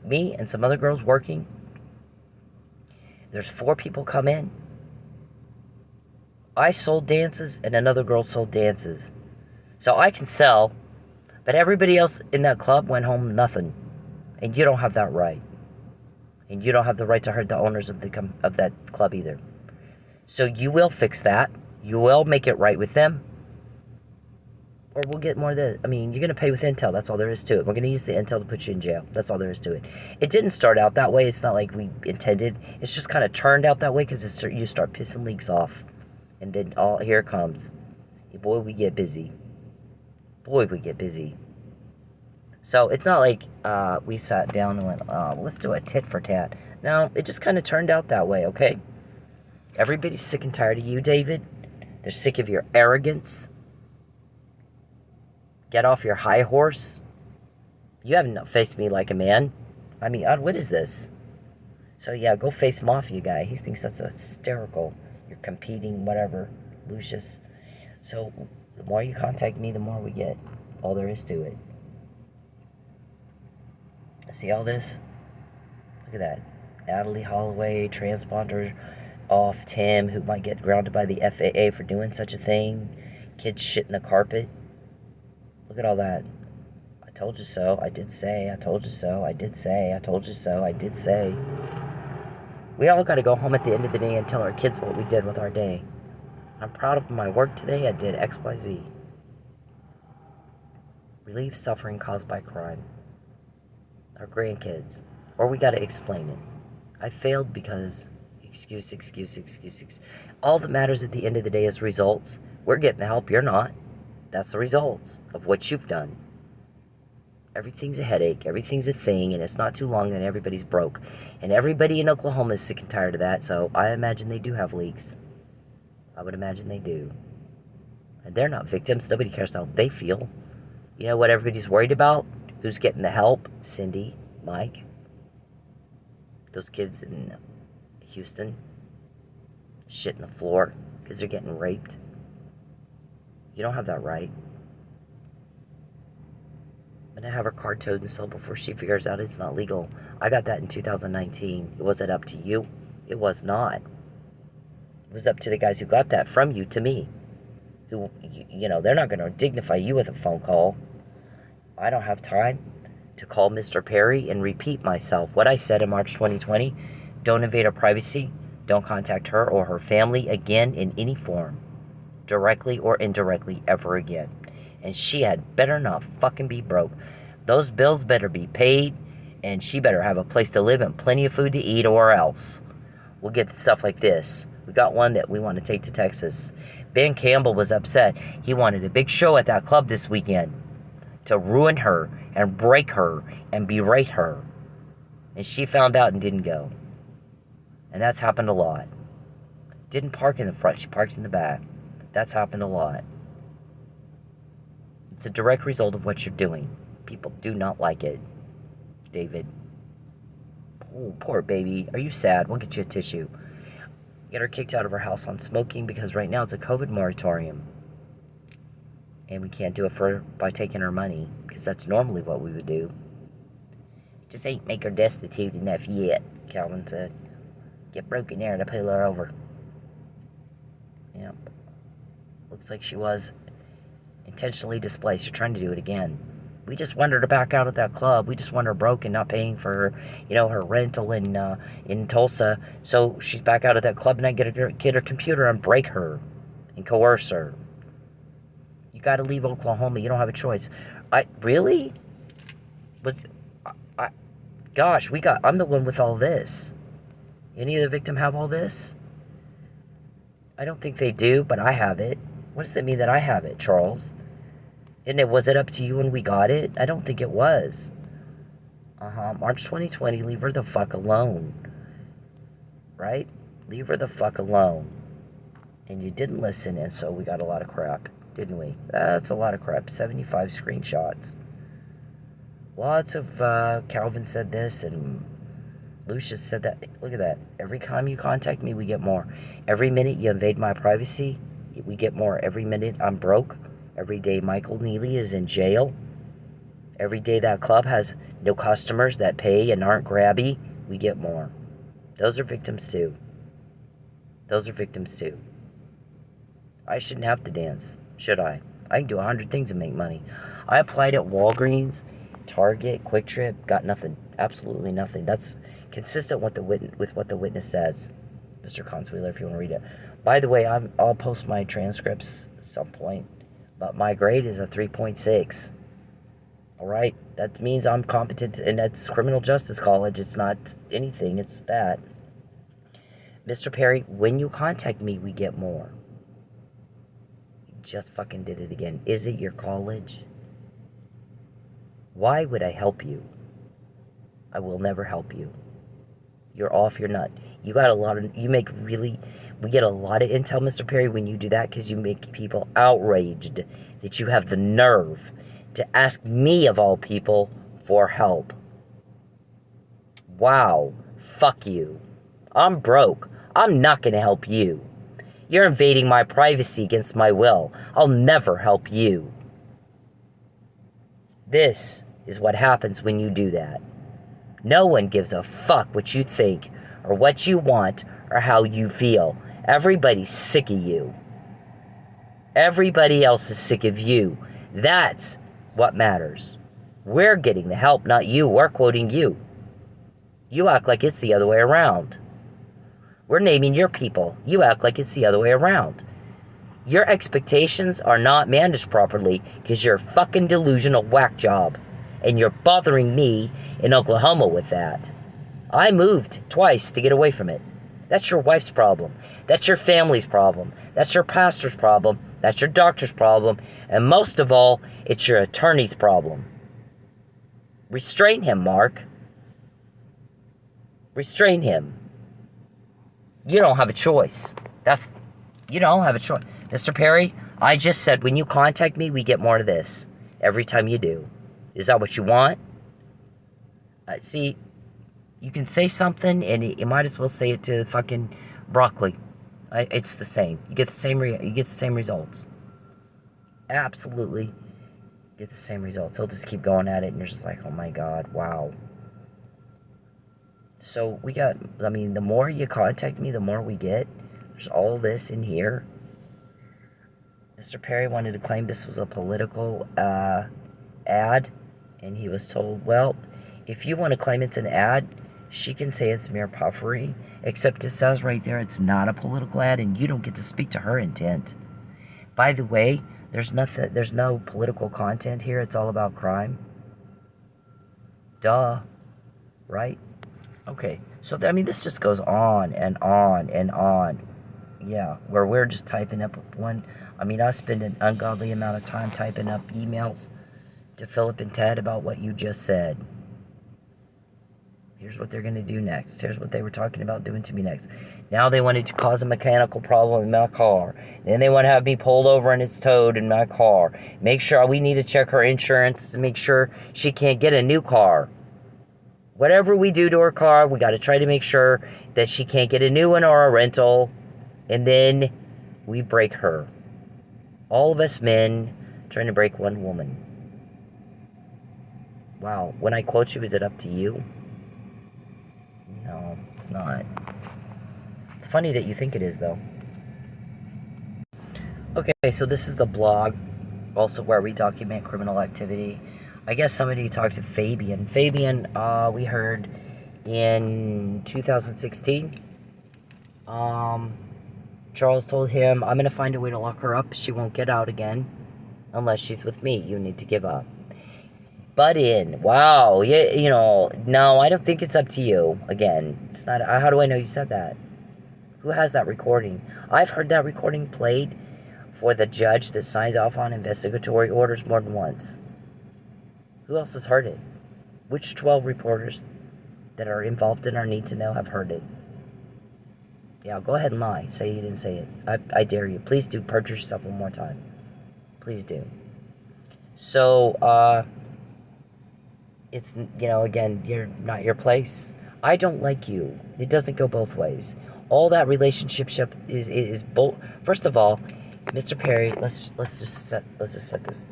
me and some other girls working. There's 4 people come in. I sold dances and another girl sold dances. So I can sell, but everybody else in that club went home nothing. And you don't have that right. And you don't have the right to hurt the owners of that club either. So you will fix that. You will make it right with them. Or we'll get more of the... I mean, you're going to pay with intel. That's all there is to it. We're going to use the intel to put you in jail. That's all there is to it. It didn't start out that way. It's not like we intended. It's just kind of turned out that way because you start pissing leaks off. And then, here it comes. Boy, we get busy. Boy, we get busy. So, it's not like we sat down and went, let's do a tit for tat. No, it just kind of turned out that way, okay? Everybody's sick and tired of you, David. They're sick of your arrogance. Get off your high horse. You haven't faced me like a man. I mean, what is this? So, yeah, go face Mafia guy. He thinks that's hysterical. You're competing, whatever, Lucius. So, the more you contact me, the more we get. All there is to it. See all this? Look at that. Natalie Holloway, transponder off Tim, who might get grounded by the FAA for doing such a thing. Kids shitting the carpet. Look at all that. I told you so. I did say. I told you so. I did say. I told you so. I did say. We all got to go home at the end of the day and tell our kids what we did with our day. I'm proud of my work today. I did XYZ. Relieve suffering caused by crime. Our grandkids. Or we got to explain it. I failed because... Excuse. All that matters at the end of the day is results. We're getting the help. You're not. That's the results of what you've done. Everything's a headache. Everything's a thing. And it's not too long that everybody's broke. And everybody in Oklahoma is sick and tired of that. So I imagine they do have leaks. I would imagine they do. And they're not victims. Nobody cares how they feel. You know what everybody's worried about? Who's getting the help? Cindy, Mike. Those kids in Houston, shitting the floor because they're getting raped. You don't have that right. I'm gonna have her car towed and sold before she figures out it's not legal. I got that in 2019. Was it up to you? It was not. It was up to the guys who got that from you to me. Who, you know, they're not gonna dignify you with a phone call. I don't have time to call Mr. Perry and repeat myself. What I said in March 2020, don't invade her privacy. Don't contact her or her family again in any form, directly or indirectly, ever again. And she had better not fucking be broke. Those bills better be paid, and she better have a place to live and plenty of food to eat, or else. We'll get to stuff like this. We got one that we want to take to Texas. Ben Campbell was upset. He wanted a big show at that club this weekend to ruin her and break her and berate her. And she found out and didn't go. And that's happened a lot. Didn't park in the front, she parked in the back. That's happened a lot. It's a direct result of what you're doing. People do not like it. David. Oh, poor baby. Are you sad? We'll get you a tissue. Get her kicked out of her house on smoking because right now it's a COVID moratorium. And we can't do it by taking her money, because that's normally what we would do. Just ain't make her destitute enough yet, Calvin said. Get broken there to pull her over. Yep. Looks like she was intentionally displaced. You're trying to do it again. We just wanted her to back out at that club. We just want her broke and not paying for her, her rental in Tulsa. So she's back out at that club, and I get her computer and break her and coerce her. You got to leave Oklahoma. You don't have a choice. Really? Gosh, I'm the one with all this. Any of the victim have all this? I don't think they do, but I have it. What does it mean that I have it, Charles? Was it up to you when we got it? I don't think it was. March 2020, leave her the fuck alone. Right? Leave her the fuck alone. And you didn't listen, and so we got a lot of crap, didn't we? That's a lot of crap. 75 screenshots. Lots of, Calvin said this, and Lucius said that. Look at that. Every time you contact me, we get more. Every minute you invade my privacy, we get more. Every minute I'm broke. Every day Michael Neely is in jail. Every day that club has no customers that pay and aren't grabby, we get more. Those are victims too. Those are victims too. I shouldn't have to dance, should I? I can do 100 things and make money. I applied at Walgreens, Target, Quick Trip, got nothing. Absolutely nothing. That's consistent with what the witness says. Mr. Consueler, if you want to read it. By the way, I'll post my transcripts at some point. But my grade is a 3.6. Alright? That means I'm competent, and that's criminal justice college. It's not anything, it's that. Mr. Perry, when you contact me, we get more. You just fucking did it again. Is it your college? Why would I help you? I will never help you. You're off your nut. We get a lot of intel, Mr. Perry, when you do that, because you make people outraged that you have the nerve to ask me, of all people, for help. Wow. Fuck you. I'm broke. I'm not going to help you. You're invading my privacy against my will. I'll never help you. This is what happens when you do that. No one gives a fuck what you think or what you want or how you feel. Everybody's sick of you. Everybody else is sick of you. That's what matters. We're getting the help, not you. We're quoting you. You act like it's the other way around. We're naming your people. You act like it's the other way around. Your expectations are not managed properly because you're a fucking delusional whack job. And you're bothering me in Oklahoma with that. I moved twice to get away from it. That's your wife's problem. That's your family's problem. That's your pastor's problem. That's your doctor's problem. And most of all, it's your attorney's problem. Restrain him, Mark. Restrain him. You don't have a choice. You don't have a choice. Mr. Perry, I just said when you contact me, we get more of this. Every time you do. Is that what you want? See, You can say something, and you might as well say it to fucking broccoli. It's the same. You get the same. You get the same results. Absolutely, get the same results. He'll just keep going at it, and you're just like, oh my god, wow. So we got. I mean, the more you contact me, the more we get. There's all this in here. Mr. Perry wanted to claim this was a political ad, and he was told, well, if you want to claim it's an ad, she can say it's mere puffery, except it says right there it's not a political ad, and you don't get to speak to her intent. By the way, there's no political content here. It's all about crime. Duh. Right? Okay. So, I mean, this just goes on and on and on. Yeah, where we're just typing up one. I mean, I spend an ungodly amount of time typing up emails to Philip and Ted about what you just said. Here's what they're going to do next. Here's what they were talking about doing to me next. Now they wanted to cause a mechanical problem in my car. Then they want to have me pulled over and it's towed in my car. Make sure we need to check her insurance to make sure she can't get a new car. Whatever we do to her car, we got to try to make sure that she can't get a new one or a rental. And then we break her. All of us men trying to break one woman. Wow. When I quote you, is it up to you? No, it's not. It's funny that you think it is, though. Okay, so this is the blog, also where we document criminal activity. I guess somebody talked to Fabian. Fabian, we heard in 2016. Charles told him, I'm going to find a way to lock her up. She won't get out again unless she's with me. You need to give up. Butt in. Wow. Yeah, you know, no, I don't think it's up to you. Again, it's not. How do I know you said that? Who has that recording? I've heard that recording played for the judge that signs off on investigatory orders more than once. Who else has heard it? Which 12 reporters that are involved in our need to know have heard it? Yeah, go ahead and lie. Say you didn't say it. I dare you. Please do. Perjure yourself one more time. Please do. So, it's, you know, again, you're not your place. I don't like you. It doesn't go both ways. All that relationship is both. First of all, Mr. Perry, let's just set this.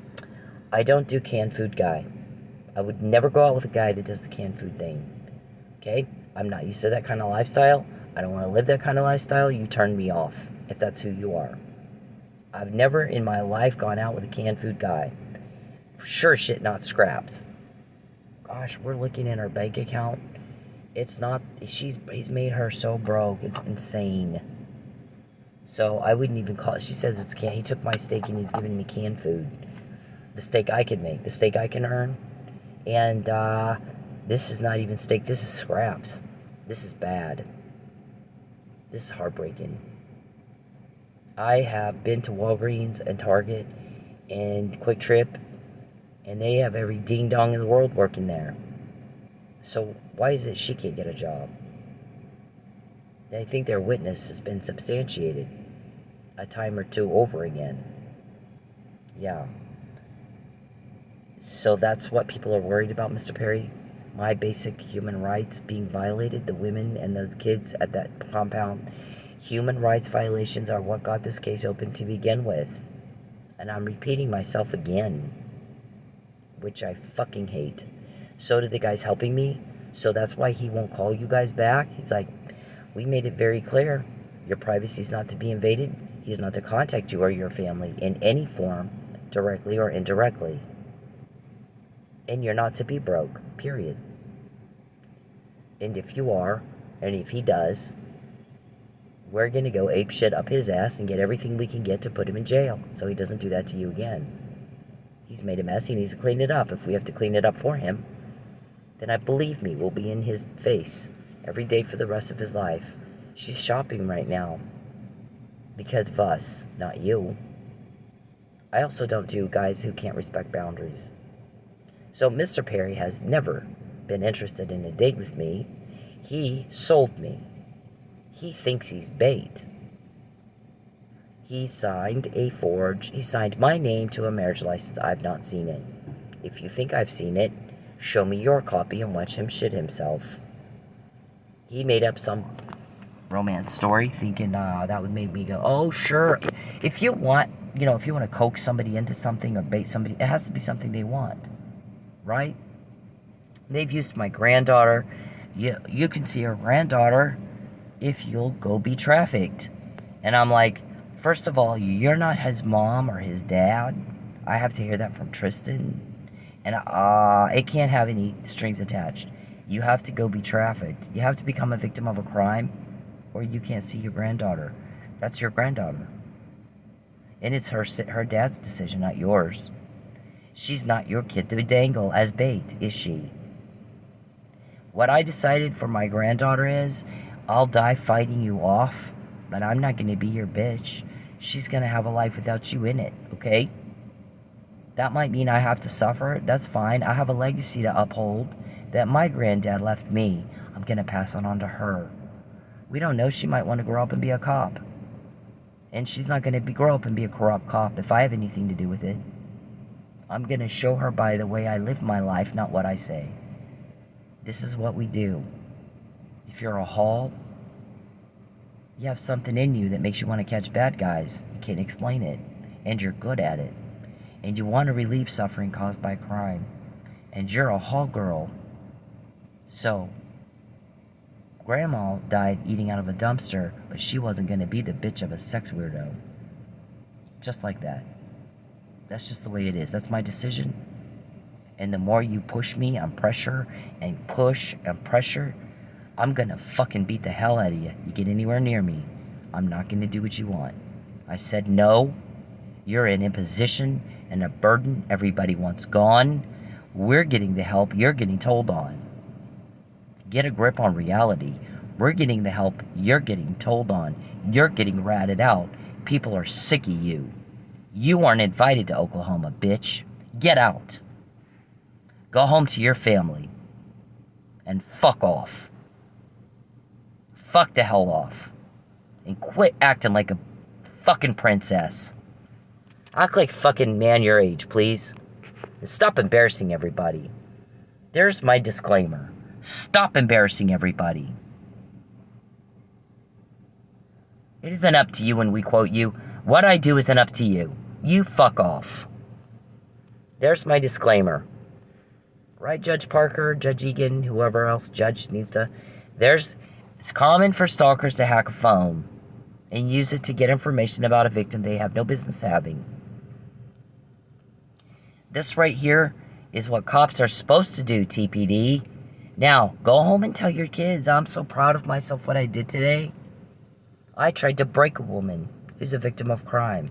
I don't do canned food guy. I would never go out with a guy that does the canned food thing. Okay? I'm not used to that kind of lifestyle. I don't want to live that kind of lifestyle. You turn me off if that's who you are. I've never in my life gone out with a canned food guy. Sure shit, not scraps. Gosh, we're looking at her bank account. It's not, he's made her so broke. It's insane. So I wouldn't even call it. She says it's canned. He took my steak and he's giving me canned food. The steak I can make. The steak I can earn. And this is not even steak. This is scraps. This is bad. This is heartbreaking. I have been to Walgreens and Target and Quick Trip, and they have every ding-dong in the world working there. So why is it she can't get a job? They think their witness has been substantiated a time or two over again. Yeah. So that's what people are worried about, Mr. Perry? My basic human rights being violated, the women and those kids at that compound. Human rights violations are what got this case open to begin with. And I'm repeating myself again, which I fucking hate. So do the guys helping me, so that's why he won't call you guys back. He's like, we made it very clear. Your privacy is not to be invaded. He's not to contact you or your family in any form, directly or indirectly. And you're not to be broke, period. And if you are, and if he does, we're going to go ape shit up his ass and get everything we can get to put him in jail so he doesn't do that to you again. He's made a mess. He needs to clean it up. If we have to clean it up for him, then I believe me, we'll be in his face every day for the rest of his life. She's shopping right now because of us, not you. I also don't do guys who can't respect boundaries. So Mr. Perry has never been interested in a date with me. He sold me. He thinks he's bait. He signed my name to a marriage license. I've not seen it. If you think I've seen it, show me your copy and watch him shit himself. He made up some romance story thinking that would make me go, oh, sure. If you want, if you want to coax somebody into something or bait somebody, it has to be something they want, right? They've used my granddaughter. You can see her granddaughter if you'll go be trafficked. And I'm like, first of all, you're not his mom or his dad. I have to hear that from Tristan. And it can't have any strings attached. You have to go be trafficked. You have to become a victim of a crime, or you can't see your granddaughter. That's your granddaughter. And it's her dad's decision, not yours. She's not your kid to dangle as bait, is she? What I decided for my granddaughter is, I'll die fighting you off, but I'm not going to be your bitch. She's going to have a life without you in it, okay? That might mean I have to suffer. That's fine. I have a legacy to uphold that my granddad left me. I'm going to pass it on to her. We don't know. She might want to grow up and be a cop. And she's not going to grow up and be a corrupt cop if I have anything to do with it. I'm going to show her by the way I live my life, not what I say. This is what we do. If you're a Hall, you have something in you that makes you want to catch bad guys. You can't explain it. And you're good at it. And you want to relieve suffering caused by crime. And you're a Hall girl. So, Grandma died eating out of a dumpster, but she wasn't going to be the bitch of a sex weirdo. Just like that. That's just the way it is. That's my decision. And the more you push me and pressure and push and pressure, I'm going to fucking beat the hell out of you. You get anywhere near me, I'm not going to do what you want. I said no. You're an imposition and a burden everybody wants gone. We're getting the help you're getting told on. Get a grip on reality. We're getting the help you're getting told on. You're getting ratted out. People are sick of you. You aren't invited to Oklahoma, bitch. Get out. Go home to your family. And fuck off. Fuck the hell off. And quit acting like a fucking princess. Act like fucking man your age, please. And stop embarrassing everybody. There's my disclaimer. Stop embarrassing everybody. It isn't up to you when we quote you. What I do isn't up to you. You fuck off. There's my disclaimer. Right, Judge Parker, Judge Egan, whoever else judge needs to... It's common for stalkers to hack a phone and use it to get information about a victim they have no business having. This right here is what cops are supposed to do, TPD. Now, go home and tell your kids, I'm so proud of myself what I did today. I tried to break a woman who's a victim of crime,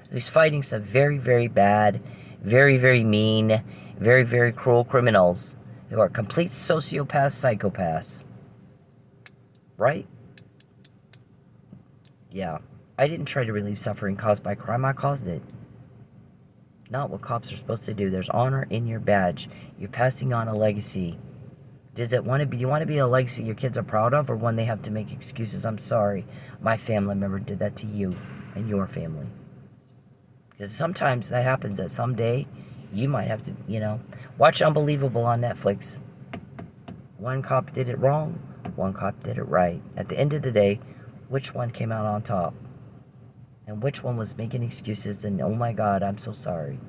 who's fighting some very, very bad, very, very mean, very, very cruel criminals who are complete sociopaths, psychopaths. Right? Yeah. I didn't try to relieve suffering caused by crime. I caused it. Not what cops are supposed to do. There's honor in your badge. You're passing on a legacy. Do you want to be a legacy your kids are proud of, or one they have to make excuses? I'm sorry, my family member did that to you and your family. Because sometimes that happens that someday you might have to, watch Unbelievable on Netflix. One cop did it wrong, one cop did it right. At the end of the day, which one came out on top? And which one was making excuses and, oh my God, I'm so sorry.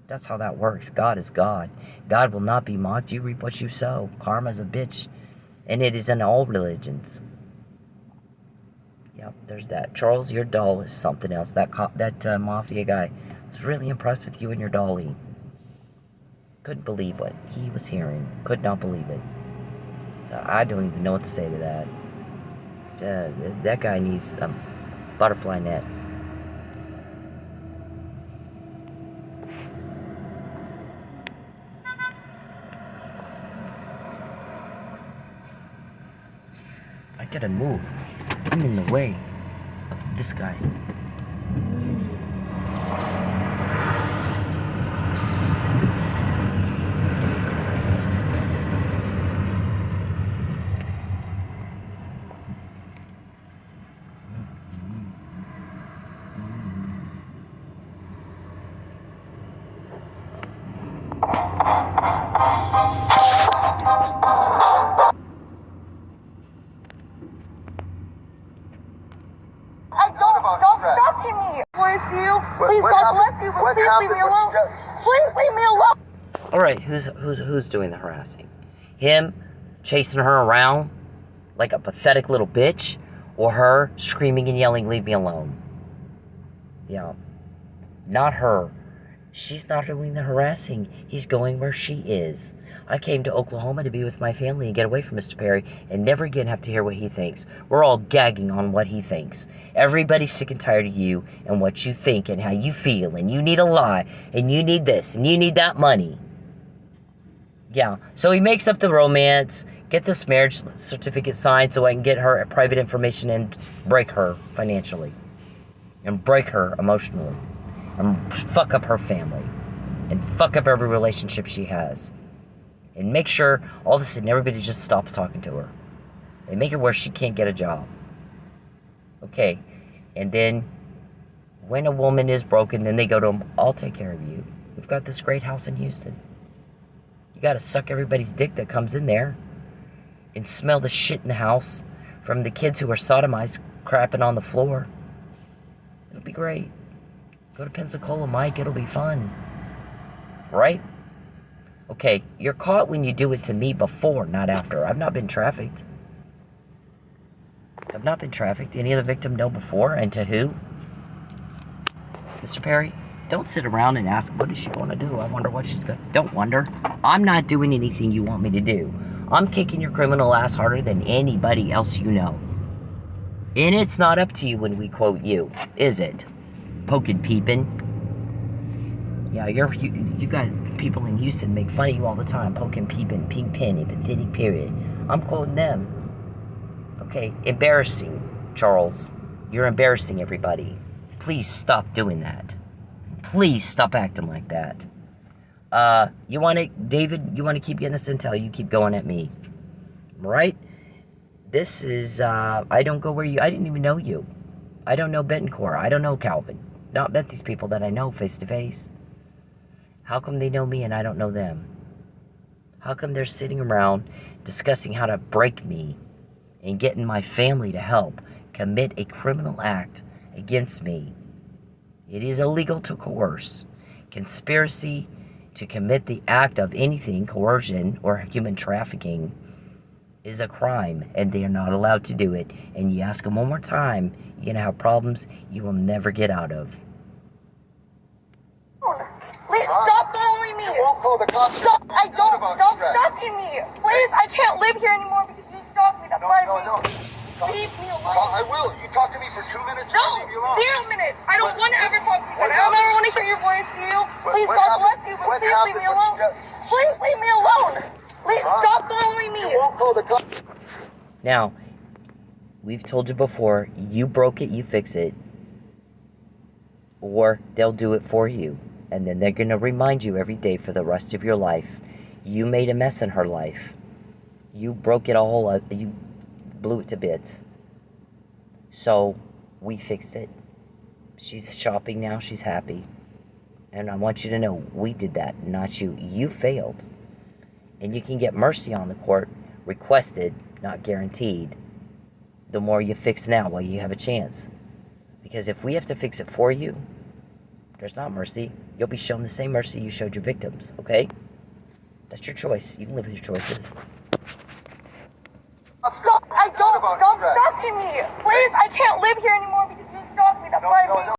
That's how that works. God is God. God will not be mocked. You reap what you sow. Karma's a bitch. And it is in all religions. Yep, there's that. Charles, your doll is something else. That mafia guy was really impressed with you and your dolly. Couldn't believe what he was hearing. Could not believe it. So I don't even know what to say to that. That guy needs a butterfly net. I gotta move. I'm in the way of this guy. Stop stalking me. Force you. Please, God bless you, but please leave me alone. Please leave me alone. All right, who's doing the harassing? Him chasing her around like a pathetic little bitch, or her screaming and yelling, "Leave me alone"? Yeah, not her. She's not doing the harassing. He's going where she is. I came to Oklahoma to be with my family and get away from Mr. Perry and never again have to hear what he thinks. We're all gagging on what he thinks. Everybody's sick and tired of you and what you think and how you feel, and you need a lie, and you need this, and you need that money. Yeah, so he makes up the romance, get this marriage certificate signed so I can get her private information and break her financially. And break her emotionally. And fuck up her family. And fuck up every relationship she has. And make sure all of a sudden everybody just stops talking to her. And make it where she can't get a job. Okay, and then when a woman is broken, then they go to him, "I'll take care of you. We've got this great house in Houston." You gotta suck everybody's dick that comes in there and smell the shit in the house from the kids who are sodomized crapping on the floor. It'll be great. Go to Pensacola, Mike. It'll be fun. Right? Okay, you're caught when you do it to me before, not after. I've not been trafficked. I've not been trafficked. Any other victim know before, and to who? Mr. Perry, don't sit around and ask, what is she going to do? I wonder what she's going to... Don't wonder. I'm not doing anything you want me to do. I'm kicking your criminal ass harder than anybody else you know. And it's not up to you when we quote you, is it? Poking peeping. Yeah, you got people in Houston make fun of you all the time. Poking peeping, pink penny, pathetic period. I'm quoting them. Okay, embarrassing, Charles. You're embarrassing everybody. Please stop doing that. Please stop acting like that. David, you want to keep getting us intel, you keep going at me. Right? This is, I don't go where you, I didn't even know you. I don't know Betancourt. I don't know Calvin. Not met these people that I know face to face. How come they know me and I don't know them? How come they're sitting around discussing how to break me and getting my family to help commit a criminal act against me? It is illegal to coerce. Conspiracy to commit the act of anything, coercion or human trafficking, is a crime, and they are not allowed to do it. And you ask them one more time, you're going to have problems you will never get out of. Stop following me. You won't call the cops. Stop. I don't. Stop stalking me. Please, I can't live here anymore because you stalked me. That's why I leave me alone. I will. You talk to me for 2 minutes. No, Leave me alone. 0 minutes. I don't want to ever talk to you. I don't ever want to hear your voice to you. Please, God bless you, but please leave me alone. Please leave me alone. Please stop following me. You won't call the cops. Now, we've told you before, you broke it, you fix it. Or they'll do it for you. And then they're going to remind you every day for the rest of your life. You made a mess in her life. You broke it all up. You blew it to bits. So, we fixed it. She's shopping now. She's happy. And I want you to know, we did that, not you. You failed. And you can get mercy on the court, requested, not guaranteed. The more you fix now while you have a chance. Because if we have to fix it for you, there's not mercy. You'll be shown the same mercy you showed your victims, okay? That's your choice. You can live with your choices. Stop. I don't. Stop stalking me. Please, I can't live here anymore because you stalked me. That's why I leave.